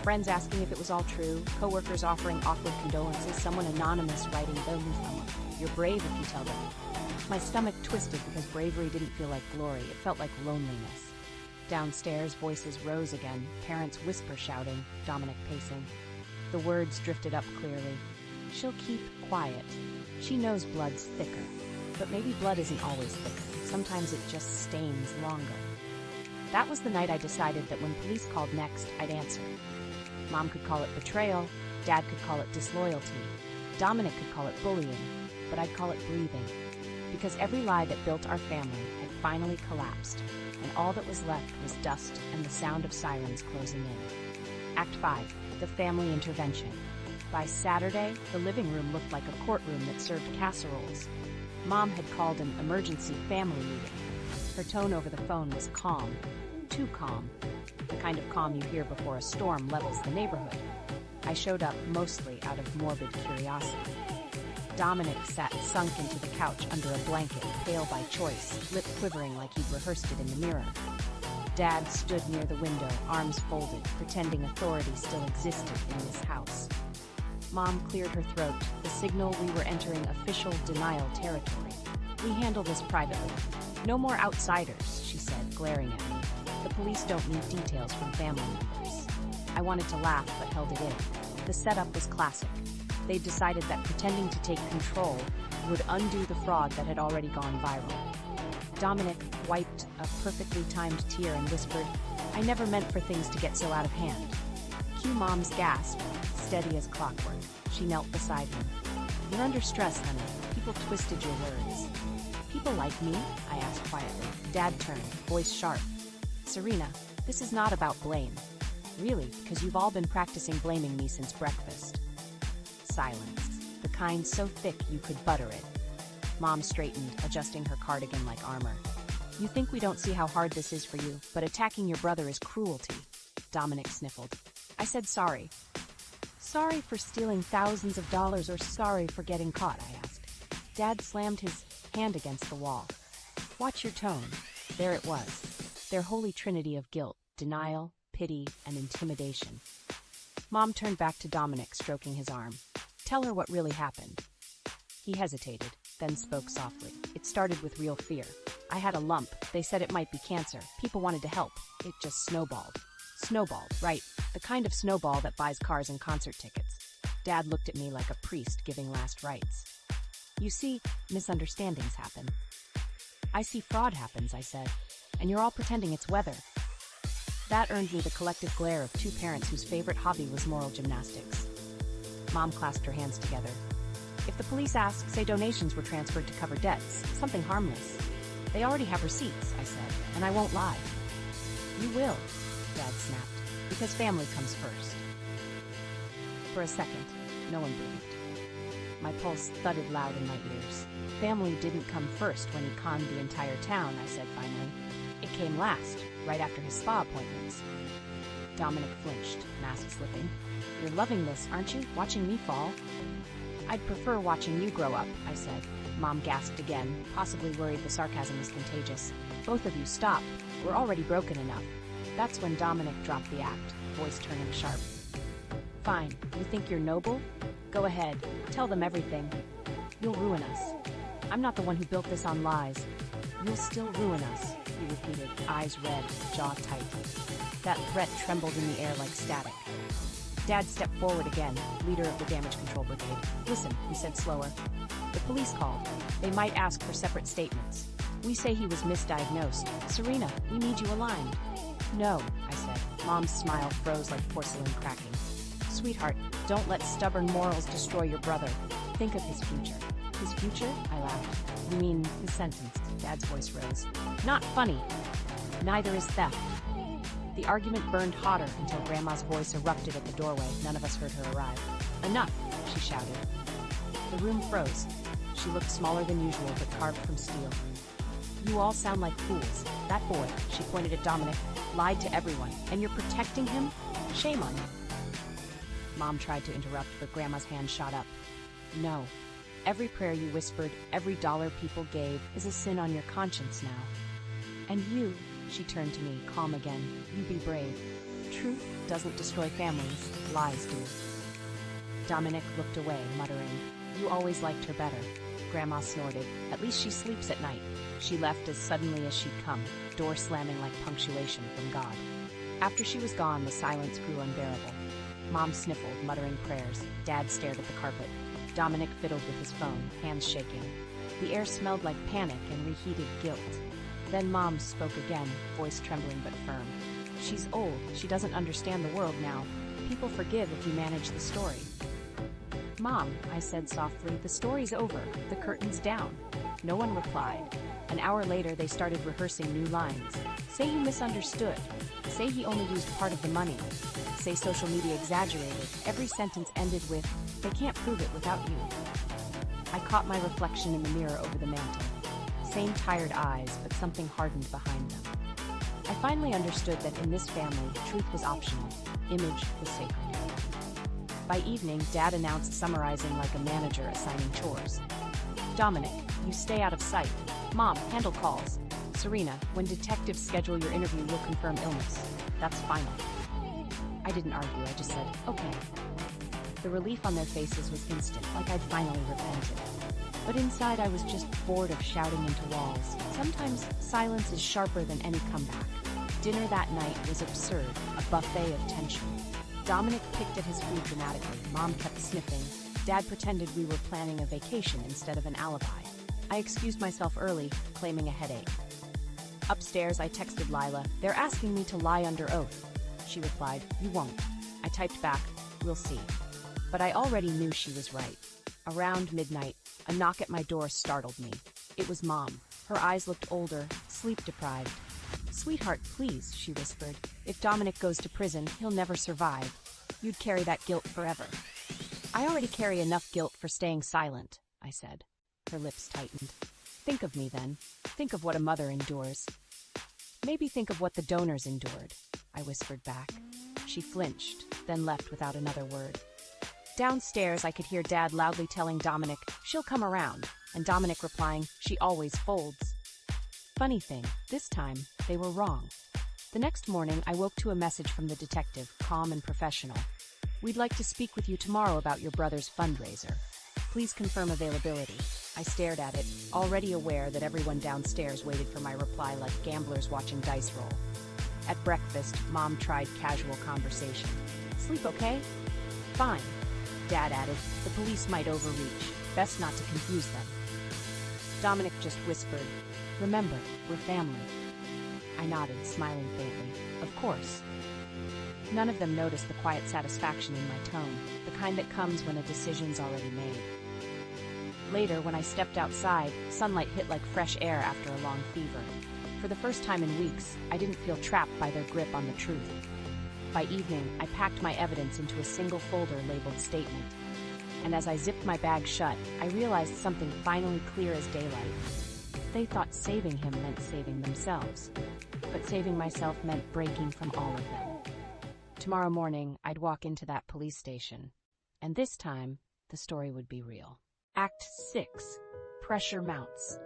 Friends asking if it was all true, coworkers offering awkward condolences, someone anonymous writing, "The lymphoma. You're brave if you tell them." My stomach twisted because bravery didn't feel like glory, it felt like loneliness. Downstairs, voices rose again, parents whisper shouting, Dominic pacing. The words drifted up clearly. She'll keep quiet. She knows blood's thicker. But maybe blood isn't always thicker. Sometimes it just stains longer. That was the night I decided that when police called next, I'd answer. Mom could call it betrayal, Dad could call it disloyalty, Dominic could call it bullying, but I'd call it breathing. Because every lie that built our family had finally collapsed, and all that was left was dust and the sound of sirens closing in. Act 5, the family intervention. By Saturday, the living room looked like a courtroom that served casseroles. Mom had called an emergency family meeting. Her tone over the phone was calm, too calm, the kind of calm you hear before a storm levels the neighborhood. I showed up mostly out of morbid curiosity. Dominic sat sunk into the couch under a blanket, pale by choice, lip quivering like he'd rehearsed it in the mirror. Dad stood near the window, arms folded, pretending authority still existed in this house. Mom cleared her throat, the signal we were entering official denial territory. We handle this privately. No more outsiders, she said, glaring at me. The police don't need details from family members. I wanted to laugh, but held it in. The setup was classic. They'd decided that pretending to take control would undo the fraud that had already gone viral. Dominic wiped a perfectly timed tear and whispered, I never meant for things to get so out of hand. Cue Mom's gasp, steady as clockwork. She knelt beside him. You're under stress, honey. People twisted your words. People like me? I asked quietly. Dad turned, voice sharp. Serena, this is not about blame. Really, because you've all been practicing blaming me since breakfast. Silence. The kind so thick you could butter it. Mom straightened, adjusting her cardigan like armor. You think we don't see how hard this is for you, but attacking your brother is cruelty. Dominic sniffled. I said sorry. Sorry for stealing thousands of dollars or sorry for getting caught, I asked. Dad slammed his hand against the wall. Watch your tone. There it was. Their holy trinity of guilt, denial, pity, and intimidation. Mom turned back to Dominic, stroking his arm. Tell her what really happened. He hesitated, then spoke softly. It started with real fear. I had a lump. They said it might be cancer. People wanted to help. It just snowballed. Snowballed, right. The kind of snowball that buys cars and concert tickets. Dad looked at me like a priest giving last rites. You see, misunderstandings happen. I see fraud happens, I said, and you're all pretending it's weather. That earned me the collective glare of two parents whose favorite hobby was moral gymnastics. Mom clasped her hands together. If the police ask, say donations were transferred to cover debts, something harmless. They already have receipts, I said, and I won't lie. You will, Dad snapped, because family comes first. For a second, no one breathed. My pulse thudded loud in my ears. Family didn't come first when he conned the entire town, I said finally. It came last, right after his spa appointments. Dominic flinched, mask slipping. You're loving this, aren't you? Watching me fall? I'd prefer watching you grow up, I said. Mom gasped again, possibly worried the sarcasm was contagious. Both of you stop. We're already broken enough. That's when Dominic dropped the act, voice turning sharp. Fine, you think you're noble? Go ahead, tell them everything. You'll ruin us. I'm not the one who built this on lies. You'll still ruin us, he repeated, eyes red, jaw tight. That threat trembled in the air like static. Dad stepped forward again, leader of the damage control brigade. Listen, he said slower. The police called. They might ask for separate statements. We say he was misdiagnosed. Serena, we need you aligned. No, I said. Mom's smile froze like porcelain cracking. Sweetheart, don't let stubborn morals destroy your brother. Think of his future. His future? I laughed. You mean his sentence? Dad's voice rose. Not funny. Neither is theft. The argument burned hotter until Grandma's voice erupted at the doorway. None of us heard her arrive. "Enough," she shouted. The room froze. She looked smaller than usual, but carved from steel. "You all sound like fools. That boy," she pointed at Dominic, "lied to everyone, and you're protecting him? Shame on you." Mom tried to interrupt, but Grandma's hand shot up. "No. Every prayer you whispered, every dollar people gave, is a sin on your conscience now. And you," she turned to me, calm again, "you be brave. Truth doesn't destroy families, lies do." Dominic looked away, muttering, "You always liked her better." Grandma snorted. "At least she sleeps at night." She left as suddenly as she'd come, door slamming like punctuation from God. After she was gone, the silence grew unbearable. Mom sniffled, muttering prayers. Dad stared at the carpet. Dominic fiddled with his phone, hands shaking. The air smelled like panic and reheated guilt. Then Mom spoke again, voice trembling but firm. "She's old. She doesn't understand the world now. People forgive if you manage the story." "Mom," I said softly, "the story's over. The curtain's down." No one replied. An hour later, they started rehearsing new lines. "Say you misunderstood. Say he only used part of the money. Say social media exaggerated." Every sentence ended with, "They can't prove it without you." I caught my reflection in the mirror over the mantel. Same tired eyes, but something hardened behind them. I finally understood that in this family, truth was optional. Image was sacred. By evening, Dad announced, summarizing like a manager assigning chores. "Dominic, you stay out of sight. Mom, handle calls. Serena, when detectives schedule your interview, you'll confirm illness. That's final." I didn't argue, I just said, "Okay." The relief on their faces was instant, like I'd finally repented. But inside I was just bored of shouting into walls. Sometimes silence is sharper than any comeback. Dinner that night was absurd, a buffet of tension. Dominic picked at his food dramatically. Mom kept sniffing. Dad pretended we were planning a vacation instead of an alibi. I excused myself early, claiming a headache. Upstairs, I texted Lila, "They're asking me to lie under oath." She replied, "You won't." I typed back, "We'll see." But I already knew she was right. Around midnight, a knock at my door startled me. It was Mom. Her eyes looked older, sleep-deprived. "Sweetheart, please," she whispered. "If Dominic goes to prison, he'll never survive. You'd carry that guilt forever." "I already carry enough guilt for staying silent," I said. Her lips tightened. "Think of me, then. Think of what a mother endures." "Maybe think of what the donors endured," I whispered back. She flinched, then left without another word. Downstairs, I could hear Dad loudly telling Dominic, "She'll come around," and Dominic replying, "She always folds." Funny thing, this time, they were wrong. The next morning, I woke to a message from the detective, calm and professional. "We'd like to speak with you tomorrow about your brother's fundraiser. Please confirm availability." I stared at it, already aware that everyone downstairs waited for my reply like gamblers watching dice roll. At breakfast, Mom tried casual conversation. "Sleep okay?" "Fine." Dad added, "The police might overreach. Best not to confuse them." Dominic just whispered, "Remember, we're family." I nodded, smiling faintly. "Of course." None of them noticed the quiet satisfaction in my tone, the kind that comes when a decision's already made. Later, when I stepped outside, sunlight hit like fresh air after a long fever. For the first time in weeks, I didn't feel trapped by their grip on the truth. By evening, I packed my evidence into a single folder labeled Statement. And as I zipped my bag shut, I realized something finally clear as daylight. They thought saving him meant saving themselves. But saving myself meant breaking from all of them. Tomorrow morning, I'd walk into that police station. And this time, the story would be real. Act 6. Pressure mounts.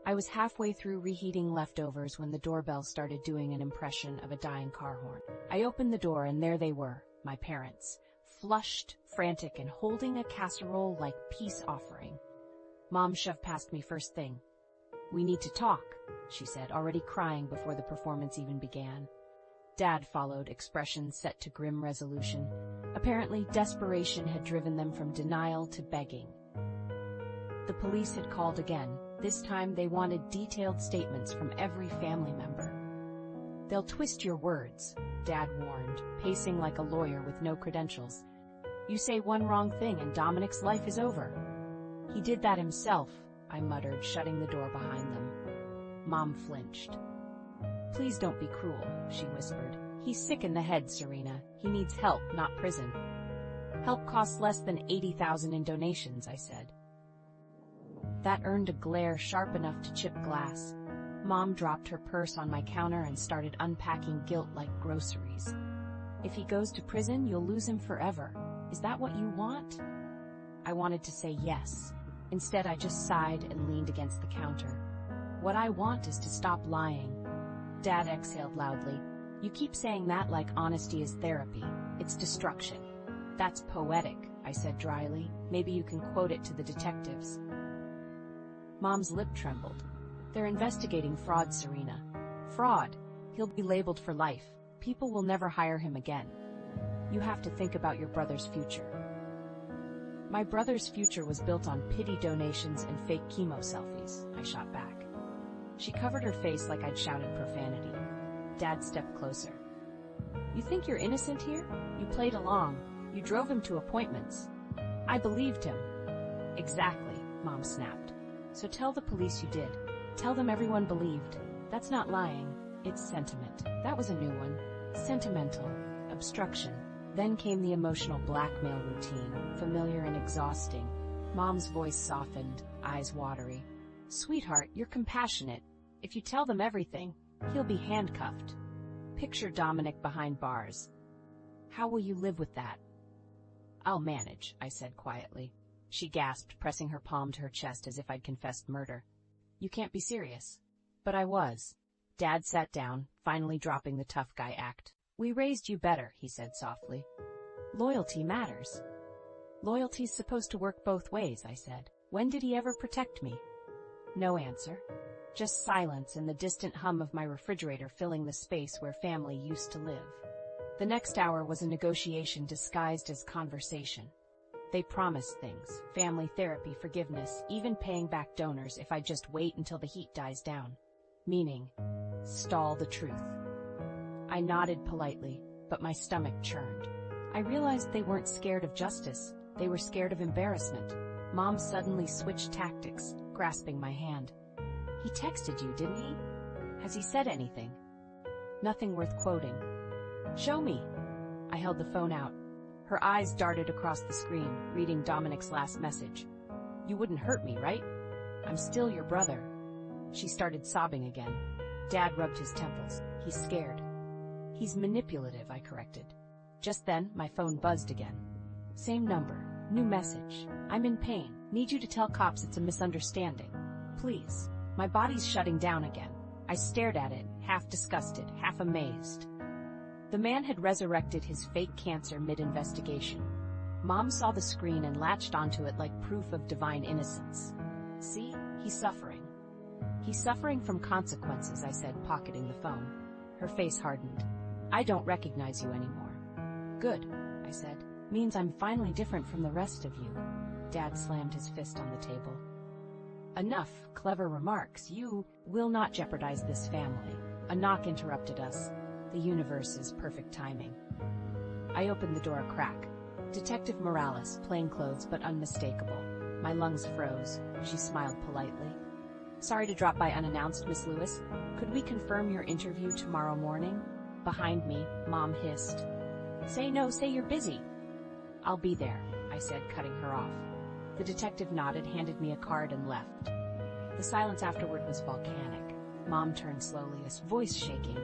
I was halfway through reheating leftovers when the doorbell started doing an impression of a dying car horn. I opened the door and there they were, my parents, flushed, frantic, and holding a casserole like peace offering. Mom shoved past me first thing. "We need to talk," she said, already crying before the performance even began. Dad followed, expression set to grim resolution. Apparently, desperation had driven them from denial to begging. The police had called again. This time they wanted detailed statements from every family member. "They'll twist your words," Dad warned, pacing like a lawyer with no credentials. "You say one wrong thing and Dominic's life is over." "He did that himself," I muttered, shutting the door behind them. Mom flinched. Please don't be cruel, she whispered. He's sick in the head, Serena. He needs help, not prison. Help costs less than $80,000 in donations, I said. That earned a glare sharp enough to chip glass. Mom dropped her purse on my counter and started unpacking guilt like groceries. If he goes to prison, you'll lose him forever. Is that what you want? I wanted to say yes. Instead, I just sighed and leaned against the counter. What I want is to stop lying. Dad exhaled loudly. You keep saying that like honesty is therapy. It's destruction. That's poetic, I said dryly. Maybe you can quote it to the detectives. Mom's lip trembled. They're investigating fraud, Serena. Fraud. He'll be labeled for life. People will never hire him again. You have to think about your brother's future. My brother's future was built on pity donations and fake chemo selfies, I shot back. She covered her face like I'd shouted profanity. Dad stepped closer. You think you're innocent here? You played along. You drove him to appointments. I believed him. Exactly, Mom snapped. So tell the police you did. Tell them everyone believed. That's not lying. It's sentiment. That was a new one. Sentimental. Obstruction. Then came the emotional blackmail routine, familiar and exhausting. Mom's voice softened, eyes watery. Sweetheart, you're compassionate. If you tell them everything, he'll be handcuffed. Picture Dominic behind bars. How will you live with that? I'll manage, I said quietly. She gasped, pressing her palm to her chest as if I'd confessed murder. You can't be serious. But I was. Dad sat down, finally dropping the tough guy act. We raised you better, he said softly. Loyalty matters. Loyalty's supposed to work both ways, I said. When did he ever protect me? No answer. Just silence and the distant hum of my refrigerator filling the space where family used to live. The next hour was a negotiation disguised as conversation. They promised things, family therapy, forgiveness, even paying back donors if I'd just wait until the heat dies down. Meaning, stall the truth. I nodded politely, but my stomach churned. I realized they weren't scared of justice, they were scared of embarrassment. Mom suddenly switched tactics, grasping my hand. He texted you, didn't he? Has he said anything? Nothing worth quoting. Show me. I held the phone out. Her eyes darted across the screen, reading Dominic's last message. You wouldn't hurt me, right? I'm still your brother. She started sobbing again. Dad rubbed his temples. He's scared. He's manipulative, I corrected. Just then, my phone buzzed again. Same number. New message. I'm in pain. Need you to tell cops it's a misunderstanding. Please. My body's shutting down again. I stared at it, half disgusted, half amazed. The man had resurrected his fake cancer mid-investigation. Mom saw the screen and latched onto it like proof of divine innocence. See? He's suffering. He's suffering from consequences, I said, pocketing the phone. Her face hardened. I don't recognize you anymore. Good, I said. Means I'm finally different from the rest of you. Dad slammed his fist on the table. Enough clever remarks. You will not jeopardize this family. A knock interrupted us. The universe's perfect timing. I opened the door a crack. Detective Morales, plainclothes but unmistakable. My lungs froze. She smiled politely. Sorry to drop by unannounced, Miss Lewis. Could we confirm your interview tomorrow morning? Behind me, Mom hissed. Say no, say you're busy. I'll be there, I said, cutting her off. The detective nodded, handed me a card, and left. The silence afterward was volcanic. Mom turned slowly, his voice shaking.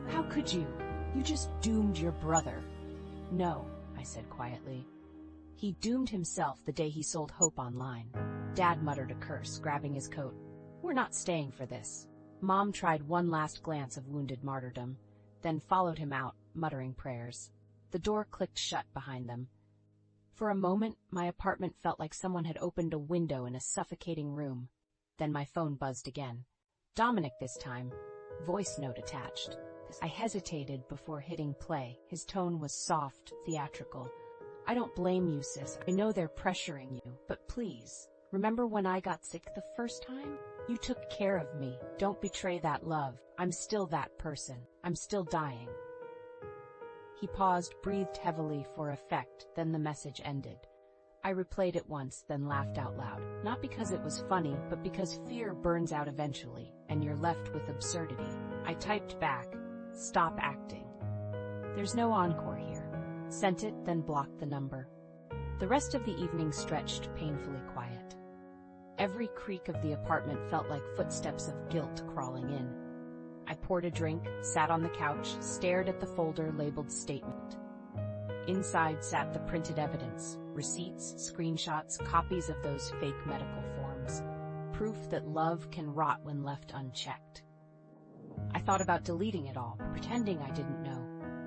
How could you? You just doomed your brother. No, I said quietly. He doomed himself the day he sold hope online. Dad muttered a curse, grabbing his coat. We're not staying for this. Mom tried one last glance of wounded martyrdom, then followed him out, muttering prayers. The door clicked shut behind them. For a moment, my apartment felt like someone had opened a window in a suffocating room. Then my phone buzzed again. Dominic this time. Voice note attached. I hesitated before hitting play. His tone was soft, theatrical. I don't blame you, sis. I know they're pressuring you, but please, remember when I got sick the first time? You took care of me. Don't betray that love. I'm still that person. I'm still dying. He paused, breathed heavily for effect, then the message ended. I replayed it once, then laughed out loud. Not because it was funny, but because fear burns out eventually, and you're left with absurdity. I typed back, "Stop acting. There's no encore here." Sent it, then blocked the number. The rest of the evening stretched painfully quiet. Every creak of the apartment felt like footsteps of guilt crawling in. I poured a drink, sat on the couch, stared at the folder labeled statement. Inside sat the printed evidence, receipts, screenshots, copies of those fake medical forms. Proof that love can rot when left unchecked. I thought about deleting it all, pretending I didn't know.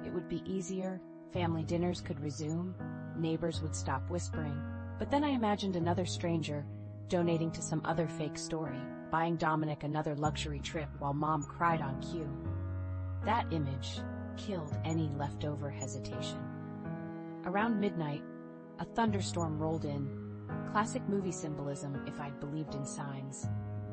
It would be easier, family dinners could resume, neighbors would stop whispering. But then I imagined another stranger donating to some other fake story, buying Dominic another luxury trip while Mom cried on cue. That image killed any leftover hesitation. Around midnight, a thunderstorm rolled in. Classic movie symbolism if I'd believed in signs.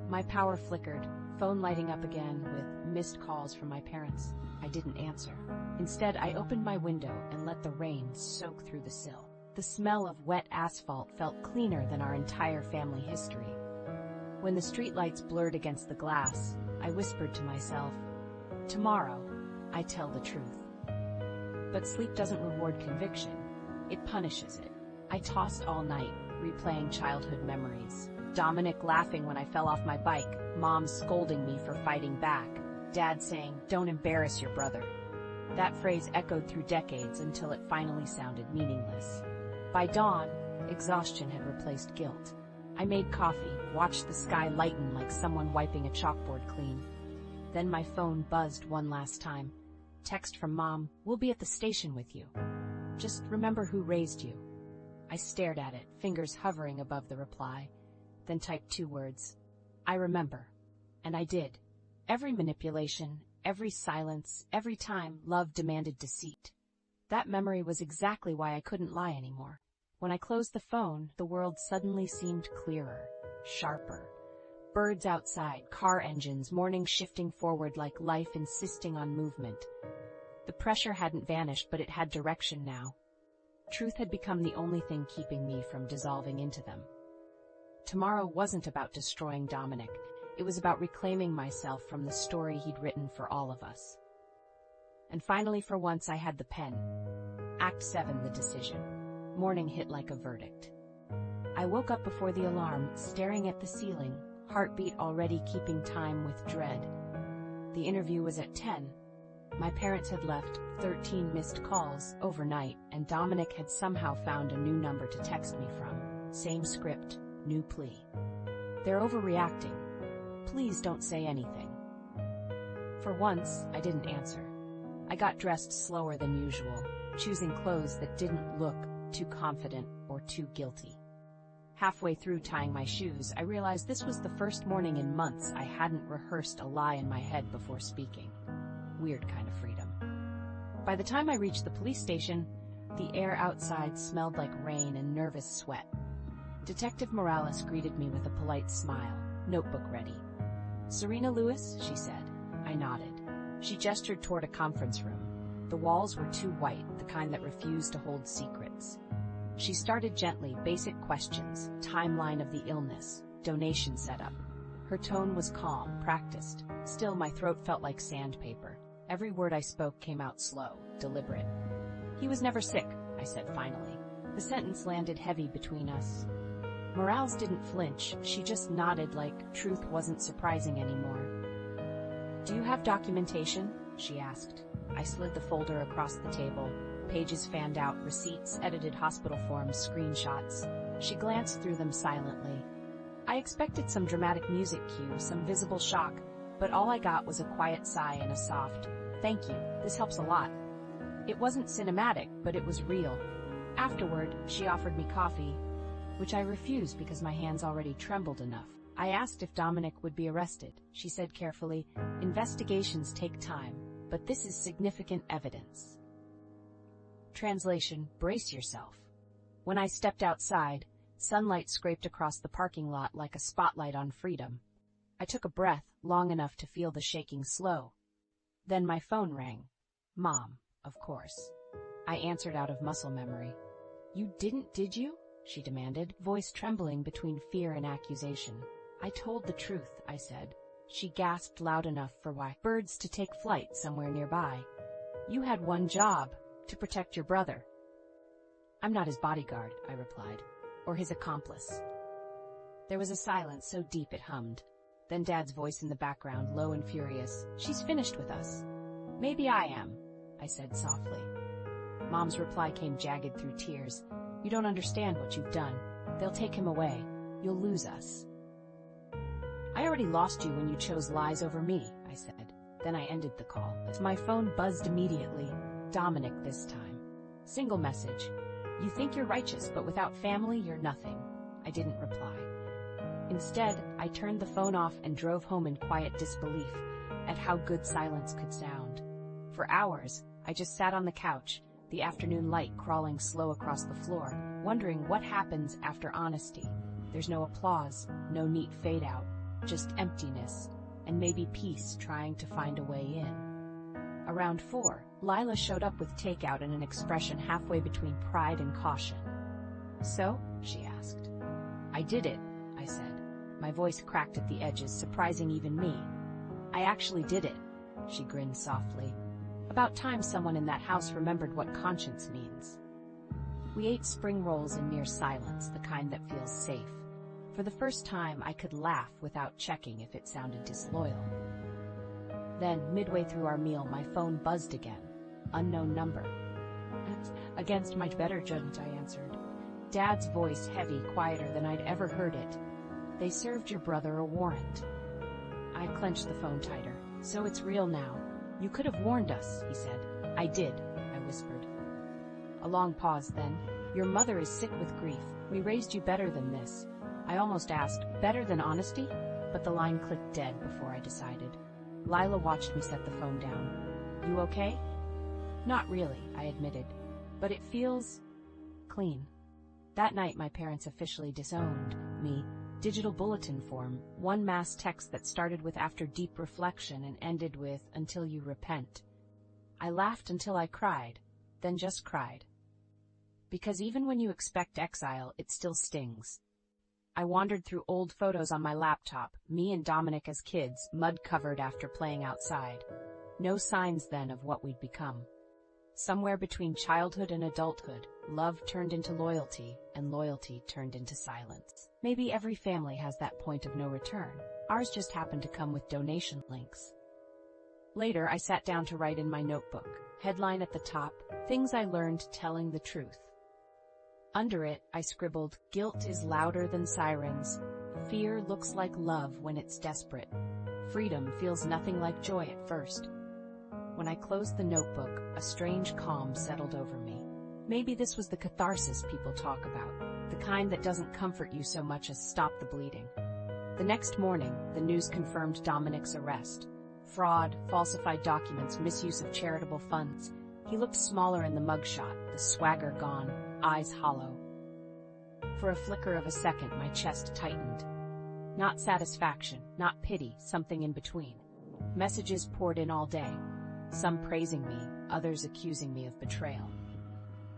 My power flickered, phone lighting up again with missed calls from my parents. I didn't answer. Instead, I opened my window and let the rain soak through the sill. The smell of wet asphalt felt cleaner than our entire family history. When the streetlights blurred against the glass, I whispered to myself, "Tomorrow, I tell the truth." But sleep doesn't reward conviction. It punishes it. I tossed all night, replaying childhood memories. Dominic laughing when I fell off my bike, Mom scolding me for fighting back, Dad saying, "Don't embarrass your brother." That phrase echoed through decades until it finally sounded meaningless. By dawn, exhaustion had replaced guilt. I made coffee, watched the sky lighten like someone wiping a chalkboard clean. Then my phone buzzed one last time. Text from Mom, "We'll be at the station with you. Just remember who raised you." I stared at it, fingers hovering above the reply, then typed 2 words. "I remember." And I did. Every manipulation, every silence, every time love demanded deceit. That memory was exactly why I couldn't lie anymore. When I closed the phone, the world suddenly seemed clearer, sharper. Birds outside, car engines, morning shifting forward like life insisting on movement. The pressure hadn't vanished, but it had direction now. Truth had become the only thing keeping me from dissolving into them. Tomorrow wasn't about destroying Dominic. It was about reclaiming myself from the story he'd written for all of us. And finally, for once, I had the pen. Act 7, the decision. Morning hit like a verdict. I woke up before the alarm, staring at the ceiling, heartbeat already keeping time with dread. The interview was at 10. My parents had left 13 missed calls overnight, and Dominic had somehow found a new number to text me from. Same script, new plea. "They're overreacting. Please don't say anything." For once, I didn't answer. I got dressed slower than usual, choosing clothes that didn't look too confident or too guilty. Halfway through tying my shoes, I realized this was the first morning in months I hadn't rehearsed a lie in my head before speaking. Weird kind of freedom. By the time I reached the police station, the air outside smelled like rain and nervous sweat. Detective Morales greeted me with a polite smile, notebook ready. "Serena Lewis?" she said. I nodded. She gestured toward a conference room. The walls were too white, the kind that refused to hold secrets. She started gently, basic questions, timeline of the illness, donation setup. Her tone was calm, practiced. Still, my throat felt like sandpaper. Every word I spoke came out slow, deliberate. "He was never sick," I said finally. The sentence landed heavy between us. Morales didn't flinch, she just nodded like truth wasn't surprising anymore. "Do you have documentation?" she asked. I slid the folder across the table. Pages fanned out, receipts, edited hospital forms, screenshots. She glanced through them silently. I expected some dramatic music cue, some visible shock, but all I got was a quiet sigh and a soft, "Thank you, this helps a lot." It wasn't cinematic, but it was real. Afterward, she offered me coffee, which I refused because my hands already trembled enough. I asked if Dominic would be arrested. She said carefully, "Investigations take time, but this is significant evidence." Translation, brace yourself. When I stepped outside, sunlight scraped across the parking lot like a spotlight on freedom. I took a breath, long enough to feel the shaking slow. Then my phone rang. Mom, of course. I answered out of muscle memory. "You didn't, did you?" she demanded, voice trembling between fear and accusation. "I told the truth," I said. She gasped loud enough for why birds to take flight somewhere nearby. You had one job, to protect your brother. I'm not his bodyguard, I replied, or his accomplice. There was a silence so deep it hummed. Then Dad's voice in the background, low and furious. She's finished with us. Maybe I am, I said softly. Mom's reply came jagged through tears. You don't understand what you've done. They'll take him away. You'll lose us. I already lost you when you chose lies over me, I said. Then I ended the call. My phone buzzed immediately. Dominic this time. Single message. You think you're righteous, but without family, you're nothing. I didn't reply. Instead, I turned the phone off and drove home in quiet disbelief at how good silence could sound. For hours, I just sat on the couch, the afternoon light crawling slow across the floor, wondering what happens after honesty. There's no applause, no neat fade out, just emptiness, and maybe peace trying to find a way in. Around 4, Lila showed up with takeout and an expression halfway between pride and caution. So? She asked. I did it, I said. My voice cracked at the edges, surprising even me. I actually did it, she grinned softly. About time someone in that house remembered what conscience means. We ate spring rolls in near silence, the kind that feels safe. For the first time, I could laugh without checking if it sounded disloyal. Then, midway through our meal, my phone buzzed again. Unknown number. Against my better judgment, I answered. Dad's voice heavy, quieter than I'd ever heard it. They served your brother a warrant. I clenched the phone tighter. So it's real now. You could have warned us, he said. I did, I whispered. A long pause then. Your mother is sick with grief. We raised you better than this. I almost asked, better than honesty? But the line clicked dead before I decided. Lila watched me set the phone down. You okay? Not really, I admitted. But it feels clean. That night my parents officially disowned me. Digital bulletin form, one mass text that started with after deep reflection and ended with until you repent. I laughed until I cried, then just cried. Because even when you expect exile, it still stings. I wandered through old photos on my laptop, me and Dominic as kids, mud-covered after playing outside. No signs then of what we'd become. Somewhere between childhood and adulthood, love turned into loyalty, and loyalty turned into silence. Maybe every family has that point of no return. Ours just happened to come with donation links. Later, I sat down to write in my notebook. Headline at the top, Things I Learned Telling the Truth. Under it, I scribbled, Guilt is louder than sirens. Fear looks like love when it's desperate. Freedom feels nothing like joy at first. When I closed the notebook, a strange calm settled over me. Maybe this was the catharsis people talk about, the kind that doesn't comfort you so much as stop the bleeding. The next morning, the news confirmed Dominic's arrest. Fraud, falsified documents, misuse of charitable funds. He looked smaller in the mugshot, the swagger gone, eyes hollow. For a flicker of a second, my chest tightened. Not satisfaction, not pity, something in between. Messages poured in all day. Some praising me, others accusing me of betrayal.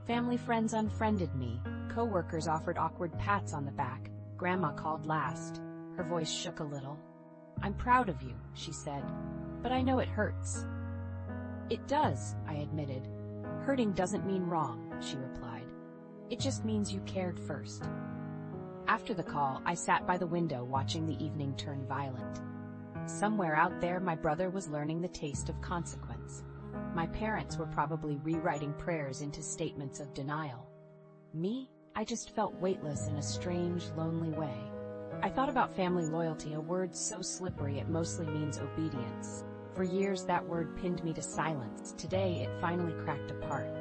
Family friends unfriended me, co-workers offered awkward pats on the back. Grandma called last. Her voice shook a little. I'm proud of you, she said, but I know it hurts. It does, I admitted. Hurting doesn't mean wrong, she replied. It just means you cared first. After the call, I sat by the window watching the evening turn violent. Somewhere out there, my brother was learning the taste of consequence. My parents were probably rewriting prayers into statements of denial. Me? I just felt weightless in a strange, lonely way. I thought about family loyalty, a word so slippery it mostly means obedience. For years that word pinned me to silence. Today it finally cracked apart.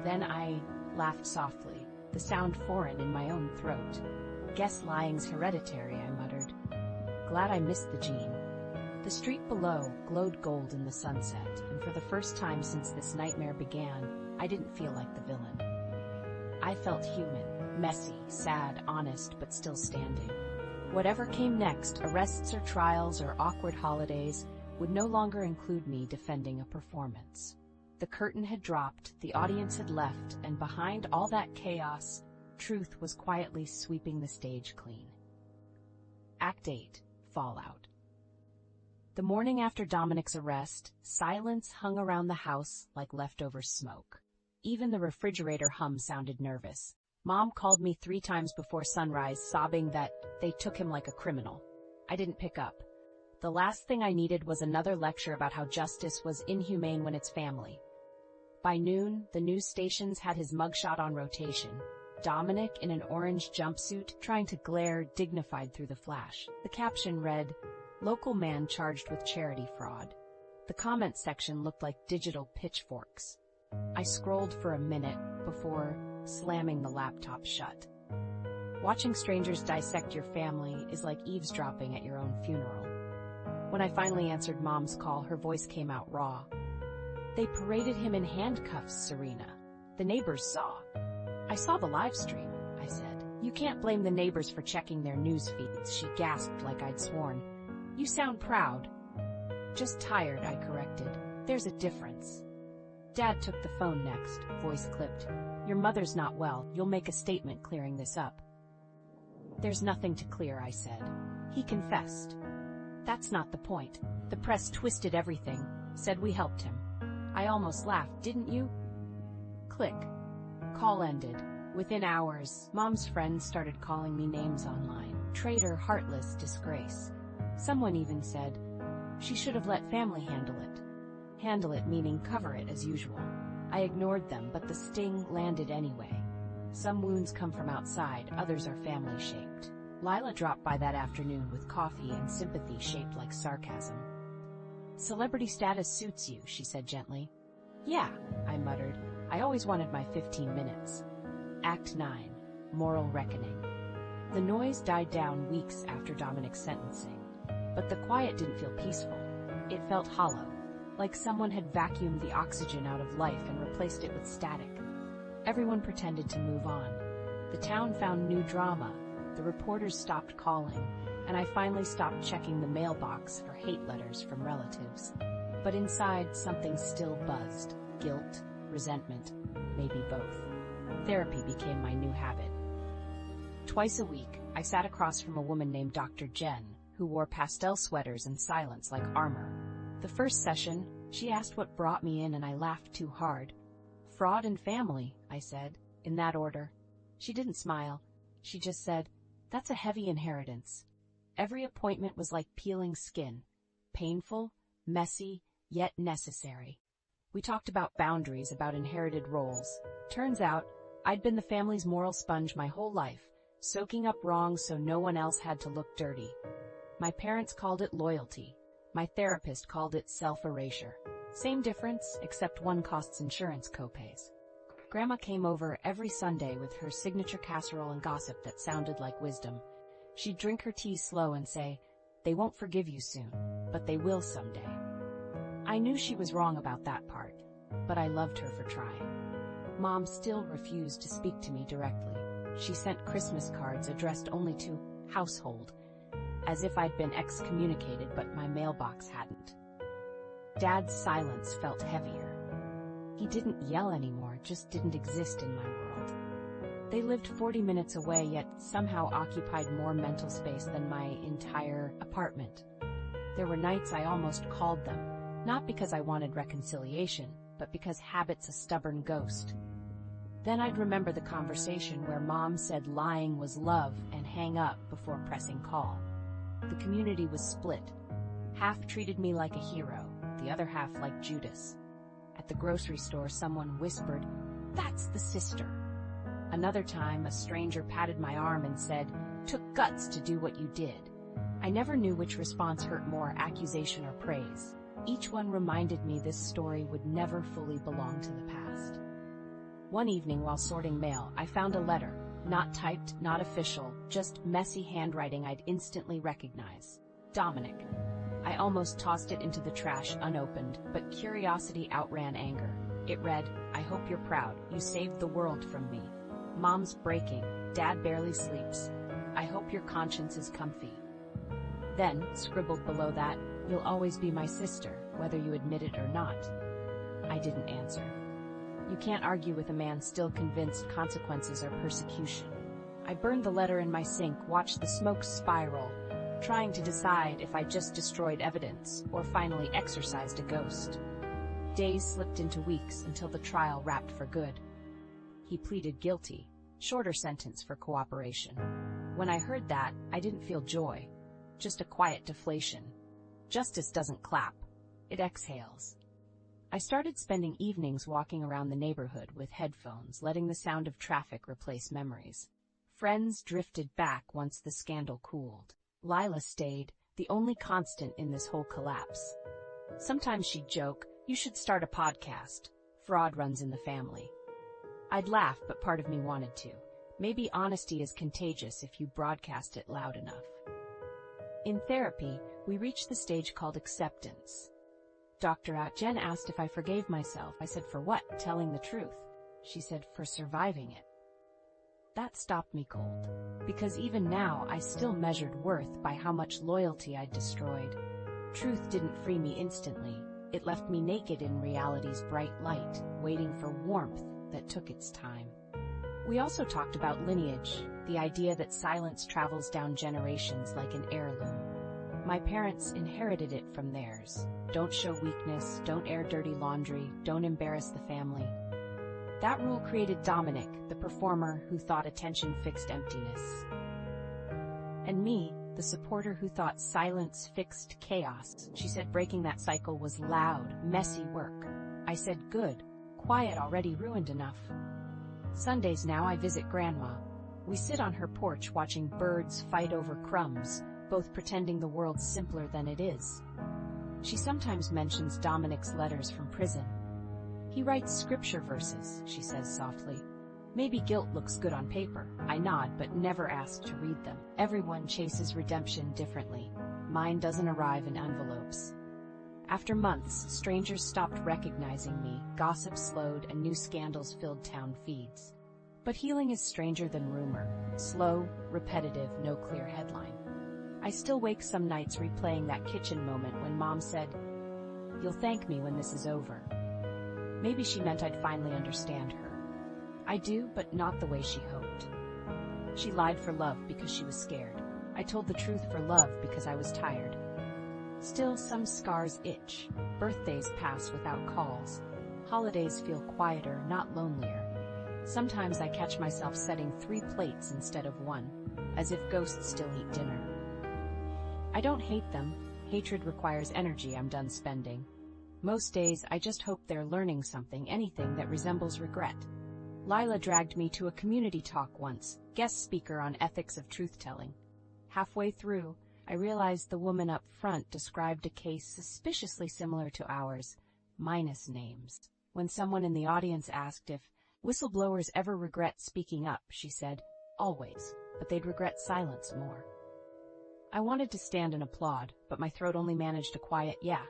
Then I laughed softly, the sound foreign in my own throat. Guess lying's hereditary, I muttered. Glad I missed the gene. The street below glowed gold in the sunset, and for the first time since this nightmare began, I didn't feel like the villain. I felt human, messy, sad, honest, but still standing. Whatever came next, arrests or trials or awkward holidays, would no longer include me defending a performance. The curtain had dropped, the audience had left, and behind all that chaos, truth was quietly sweeping the stage clean. Act 8, Fallout. The morning after Dominic's arrest, silence hung around the house like leftover smoke. Even the refrigerator hum sounded nervous. Mom called me 3 times before sunrise, sobbing that they took him like a criminal. I didn't pick up. The last thing I needed was another lecture about how justice was inhumane when it's family. By noon, the news stations had his mugshot on rotation. Dominic in an orange jumpsuit, trying to glare dignified through the flash. The caption read, "Local man charged with charity fraud." The comment section looked like digital pitchforks. I scrolled for a minute before slamming the laptop shut. Watching strangers dissect your family is like eavesdropping at your own funeral. When I finally answered Mom's call, her voice came out raw. "They paraded him in handcuffs, Serena. The neighbors saw." "I saw the live stream," I said. "You can't blame the neighbors for checking their news feeds," she gasped like I'd sworn. "You sound proud." "Just tired," I corrected. "There's a difference." Dad took the phone next, voice clipped. "Your mother's not well. You'll make a statement clearing this up." "There's nothing to clear," I said. "He confessed." "That's not the point. The press twisted everything, said we helped him." I almost laughed. "Didn't you?" Click. Call ended. Within hours, Mom's friends started calling me names online. Traitor, heartless, disgrace. Someone even said, "She should have let family handle it." Handle it meaning cover it as usual. I ignored them, but the sting landed anyway. Some wounds come from outside, others are family-shaped. Lila dropped by that afternoon with coffee and sympathy shaped like sarcasm. "Celebrity status suits you," she said gently. "Yeah," I muttered. "I always wanted my 15 minutes. Act 9. Moral Reckoning. The noise died down weeks after Dominic's sentencing. But the quiet didn't feel peaceful. It felt hollow, like someone had vacuumed the oxygen out of life and replaced it with static. Everyone pretended to move on. The town found new drama. The reporters stopped calling, and I finally stopped checking the mailbox for hate letters from relatives. But inside, something still buzzed. Guilt, resentment, maybe both. Therapy became my new habit. Twice a week, I sat across from a woman named Dr. Jen, who wore pastel sweaters and silence like armor. The first session, she asked what brought me in, and I laughed too hard. "Fraud and family," I said, in that order. She didn't smile. She just said, "That's a heavy inheritance." Every appointment was like peeling skin. Painful, messy, yet necessary. We talked about boundaries, about inherited roles. Turns out, I'd been the family's moral sponge my whole life, soaking up wrongs so no one else had to look dirty. My parents called it loyalty. My therapist called it self-erasure. Same difference, except one costs insurance copays. Grandma came over every Sunday with her signature casserole and gossip that sounded like wisdom. She'd drink her tea slow and say, "They won't forgive you soon, but they will someday." I knew she was wrong about that part, but I loved her for trying. Mom still refused to speak to me directly. She sent Christmas cards addressed only to household, as if I'd been excommunicated, but my mailbox hadn't. Dad's silence felt heavier. He didn't yell anymore, just didn't exist in my world. They lived 40 minutes away, yet somehow occupied more mental space than my entire apartment. There were nights I almost called them, not because I wanted reconciliation, but because habit's a stubborn ghost. Then I'd remember the conversation where Mom said lying was love and hang up before pressing call. The community was split. Half treated me like a hero, the other half like Judas. At the grocery store, someone whispered, "That's the sister." Another time, a stranger patted my arm and said, "Took guts to do what you did." I never knew which response hurt more, accusation or praise. Each one reminded me this story would never fully belong to the past. One evening while sorting mail, I found a letter, not typed, not official, just messy handwriting I'd instantly recognize. Dominic. I almost tossed it into the trash unopened, but curiosity outran anger. It read, "I hope you're proud. You saved the world from me. Mom's breaking. Dad barely sleeps. I hope your conscience is comfy." Then, scribbled below that, "You'll always be my sister, whether you admit it or not." I didn't answer. You can't argue with a man still convinced consequences are persecution. I burned the letter in my sink, watched the smoke spiral, trying to decide if I just destroyed evidence or finally exorcised a ghost. Days slipped into weeks until the trial wrapped for good. He pleaded guilty, shorter sentence for cooperation. When I heard that, I didn't feel joy, just a quiet deflation. Justice doesn't clap, it exhales. I started spending evenings walking around the neighborhood with headphones, letting the sound of traffic replace memories. Friends drifted back once the scandal cooled. Lila stayed, the only constant in this whole collapse. Sometimes she'd joke, "You should start a podcast. Fraud runs in the family." I'd laugh, but part of me wanted to. Maybe honesty is contagious if you broadcast it loud enough. In therapy, we reached the stage called acceptance. Jen asked if I forgave myself. I said, "For what?" Telling the truth. She said, "For surviving it." That stopped me cold, because even now I still measured worth by how much loyalty I'd destroyed. Truth didn't free me instantly. It left me naked in reality's bright light, waiting for warmth that took its time. We also talked about lineage, the idea that silence travels down generations like an heirloom. My parents inherited it from theirs. Don't show weakness, don't air dirty laundry, don't embarrass the family. That rule created Dominic, the performer who thought attention fixed emptiness. And me, the supporter who thought silence fixed chaos. She said breaking that cycle was loud, messy work. I said good, quiet already ruined enough. Sundays now I visit Grandma. We sit on her porch watching birds fight over crumbs, both pretending the world's simpler than it is. She sometimes mentions Dominic's letters from prison. "He writes scripture verses," she says softly. "Maybe guilt looks good on paper." I nod, but never ask to read them. Everyone chases redemption differently. Mine doesn't arrive in envelopes. After months, strangers stopped recognizing me, gossip slowed, and new scandals filled town feeds. But healing is stranger than rumor. Slow, repetitive, no clear headline. I still wake some nights replaying that kitchen moment when Mom said, "You'll thank me when this is over." Maybe she meant I'd finally understand her. I do, but not the way she hoped. She lied for love because she was scared. I told the truth for love because I was tired. Still, some scars itch. Birthdays pass without calls. Holidays feel quieter, not lonelier. Sometimes I catch myself setting 3 plates instead of 1, as if ghosts still eat dinner. I don't hate them. Hatred requires energy I'm done spending. Most days, I just hope they're learning something, anything that resembles regret. Lila dragged me to a community talk once, guest speaker on ethics of truth-telling. Halfway through, I realized the woman up front described a case suspiciously similar to ours, minus names. When someone in the audience asked if whistleblowers ever regret speaking up, she said, "Always, but they'd regret silence more." I wanted to stand and applaud, but my throat only managed a quiet "yeah."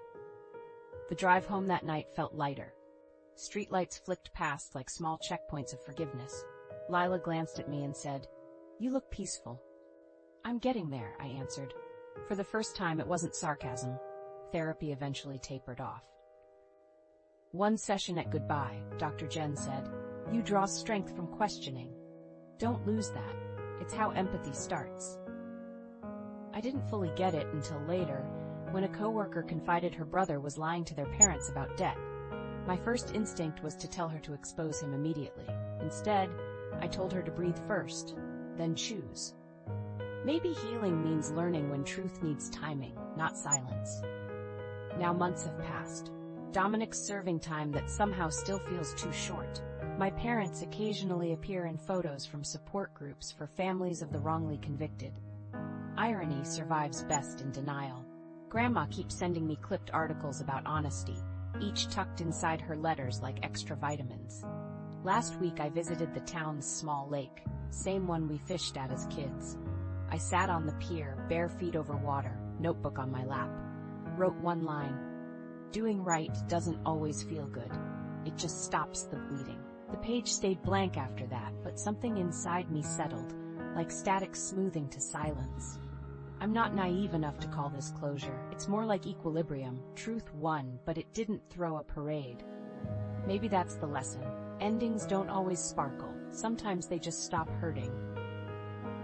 The drive home that night felt lighter. Streetlights flicked past like small checkpoints of forgiveness. Lila glanced at me and said, "You look peaceful." "I'm getting there," I answered. For the first time, it wasn't sarcasm. Therapy eventually tapered off. One session at goodbye, Dr. Jen said, "You draw strength from questioning. Don't lose that. It's how empathy starts." I didn't fully get it until later, when a coworker confided her brother was lying to their parents about debt. My first instinct was to tell her to expose him immediately. Instead, I told her to breathe first, then choose. Maybe healing means learning when truth needs timing, not silence. Now months have passed. Dominic's serving time that somehow still feels too short. My parents occasionally appear in photos from support groups for families of the wrongly convicted. Irony survives best in denial. Grandma keeps sending me clipped articles about honesty, each tucked inside her letters like extra vitamins. Last week I visited the town's small lake, same one we fished at as kids. I sat on the pier, bare feet over water, notebook on my lap. Wrote one line. Doing right doesn't always feel good. It just stops the bleeding. The page stayed blank after that, but something inside me settled, like static smoothing to silence. I'm not naive enough to call this closure. It's more like equilibrium. Truth won, but it didn't throw a parade. Maybe that's the lesson. Endings don't always sparkle. Sometimes they just stop hurting.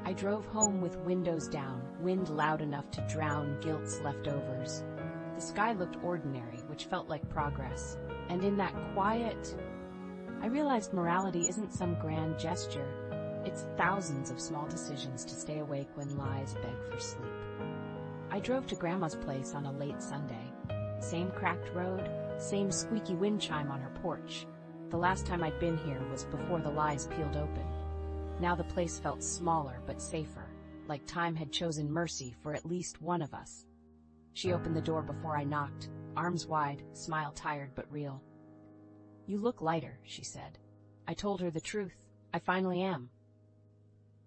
I drove home with windows down, wind loud enough to drown guilt's leftovers. The sky looked ordinary, which felt like progress. And in that quiet, I realized morality isn't some grand gesture. It's thousands of small decisions to stay awake when lies beg for sleep. I drove to Grandma's place on a late Sunday. Same cracked road, same squeaky wind chime on her porch. The last time I'd been here was before the lies peeled open. Now the place felt smaller but safer, like time had chosen mercy for at least one of us. She opened the door before I knocked, arms wide, smile tired but real. "You look lighter," she said. I told her the truth. I finally am.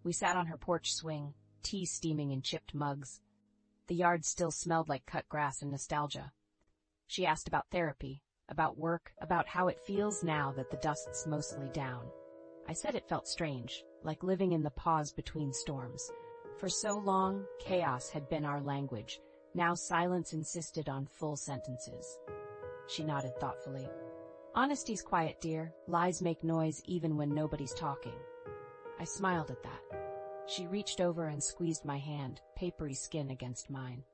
We sat on her porch swing, tea steaming in chipped mugs. The yard still smelled like cut grass and nostalgia. She asked about therapy, about work, about how it feels now that the dust's mostly down. I said it felt strange, like living in the pause between storms. For so long, chaos had been our language. Now silence insisted on full sentences. She nodded thoughtfully. "Honesty's quiet, dear. Lies make noise even when nobody's talking." I smiled at that. She reached over and squeezed my hand, papery skin against mine.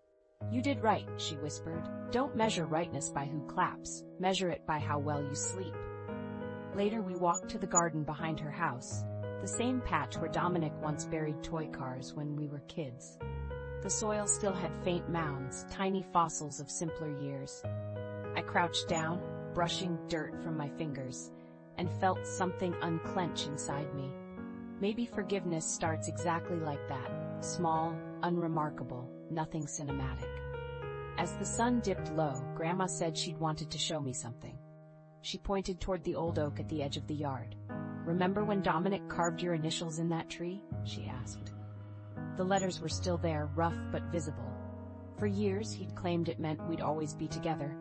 "You did right," she whispered. "Don't measure rightness by who claps. Measure it by how well you sleep." Later we walked to the garden behind her house, the same patch where Dominic once buried toy cars when we were kids. The soil still had faint mounds, tiny fossils of simpler years. I crouched down, brushing dirt from my fingers, and felt something unclench inside me. Maybe forgiveness starts exactly like that, small, unremarkable, nothing cinematic. As the sun dipped low, Grandma said she'd wanted to show me something. She pointed toward the old oak at the edge of the yard. "Remember when Dominic carved your initials in that tree?" she asked. The letters were still there, rough but visible. For years, he'd claimed it meant we'd always be together.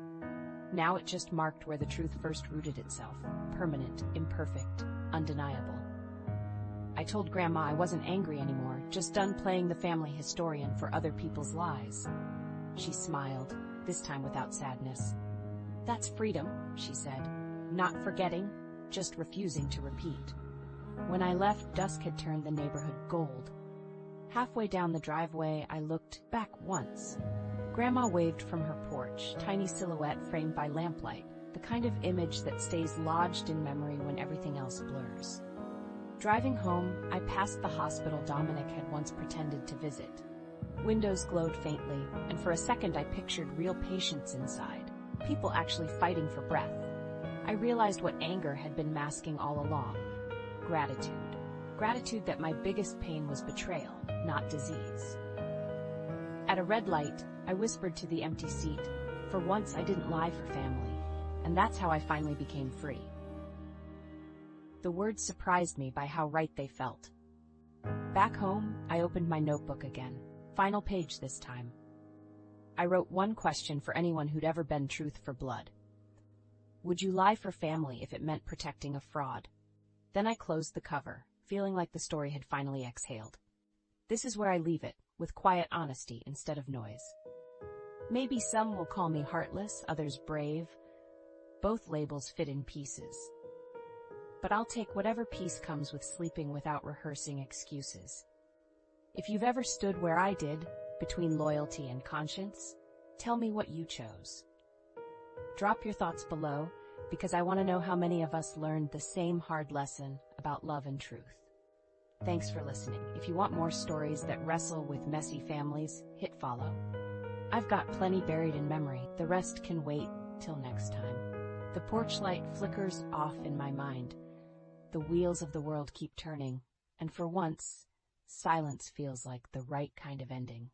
Now it just marked where the truth first rooted itself, permanent, imperfect, undeniable. I told Grandma I wasn't angry anymore, just done playing the family historian for other people's lies. She smiled, this time without sadness. "That's freedom," she said. "Not forgetting, just refusing to repeat." When I left, dusk had turned the neighborhood gold. Halfway down the driveway, I looked back once. Grandma waved from her porch, tiny silhouette framed by lamplight, the kind of image that stays lodged in memory when everything else blurs. Driving home, I passed the hospital Dominic had once pretended to visit. Windows glowed faintly, and for a second I pictured real patients inside, people actually fighting for breath. I realized what anger had been masking all along. Gratitude. Gratitude that my biggest pain was betrayal, not disease. At a red light, I whispered to the empty seat, "For once I didn't lie for family," and that's how I finally became free. The words surprised me by how right they felt. Back home, I opened my notebook again. Final page this time. I wrote one question for anyone who'd ever been truth for blood. Would you lie for family if it meant protecting a fraud? Then I closed the cover, feeling like the story had finally exhaled. This is where I leave it, with quiet honesty instead of noise. Maybe some will call me heartless, others brave. Both labels fit in pieces. But I'll take whatever piece comes with sleeping without rehearsing excuses. If you've ever stood where I did, between loyalty and conscience, tell me what you chose. Drop your thoughts below, because I want to know how many of us learned the same hard lesson about love and truth. Thanks for listening. If you want more stories that wrestle with messy families, hit follow. I've got plenty buried in memory, the rest can wait till next time. The porch light flickers off in my mind. The wheels of the world keep turning, and for once, silence feels like the right kind of ending.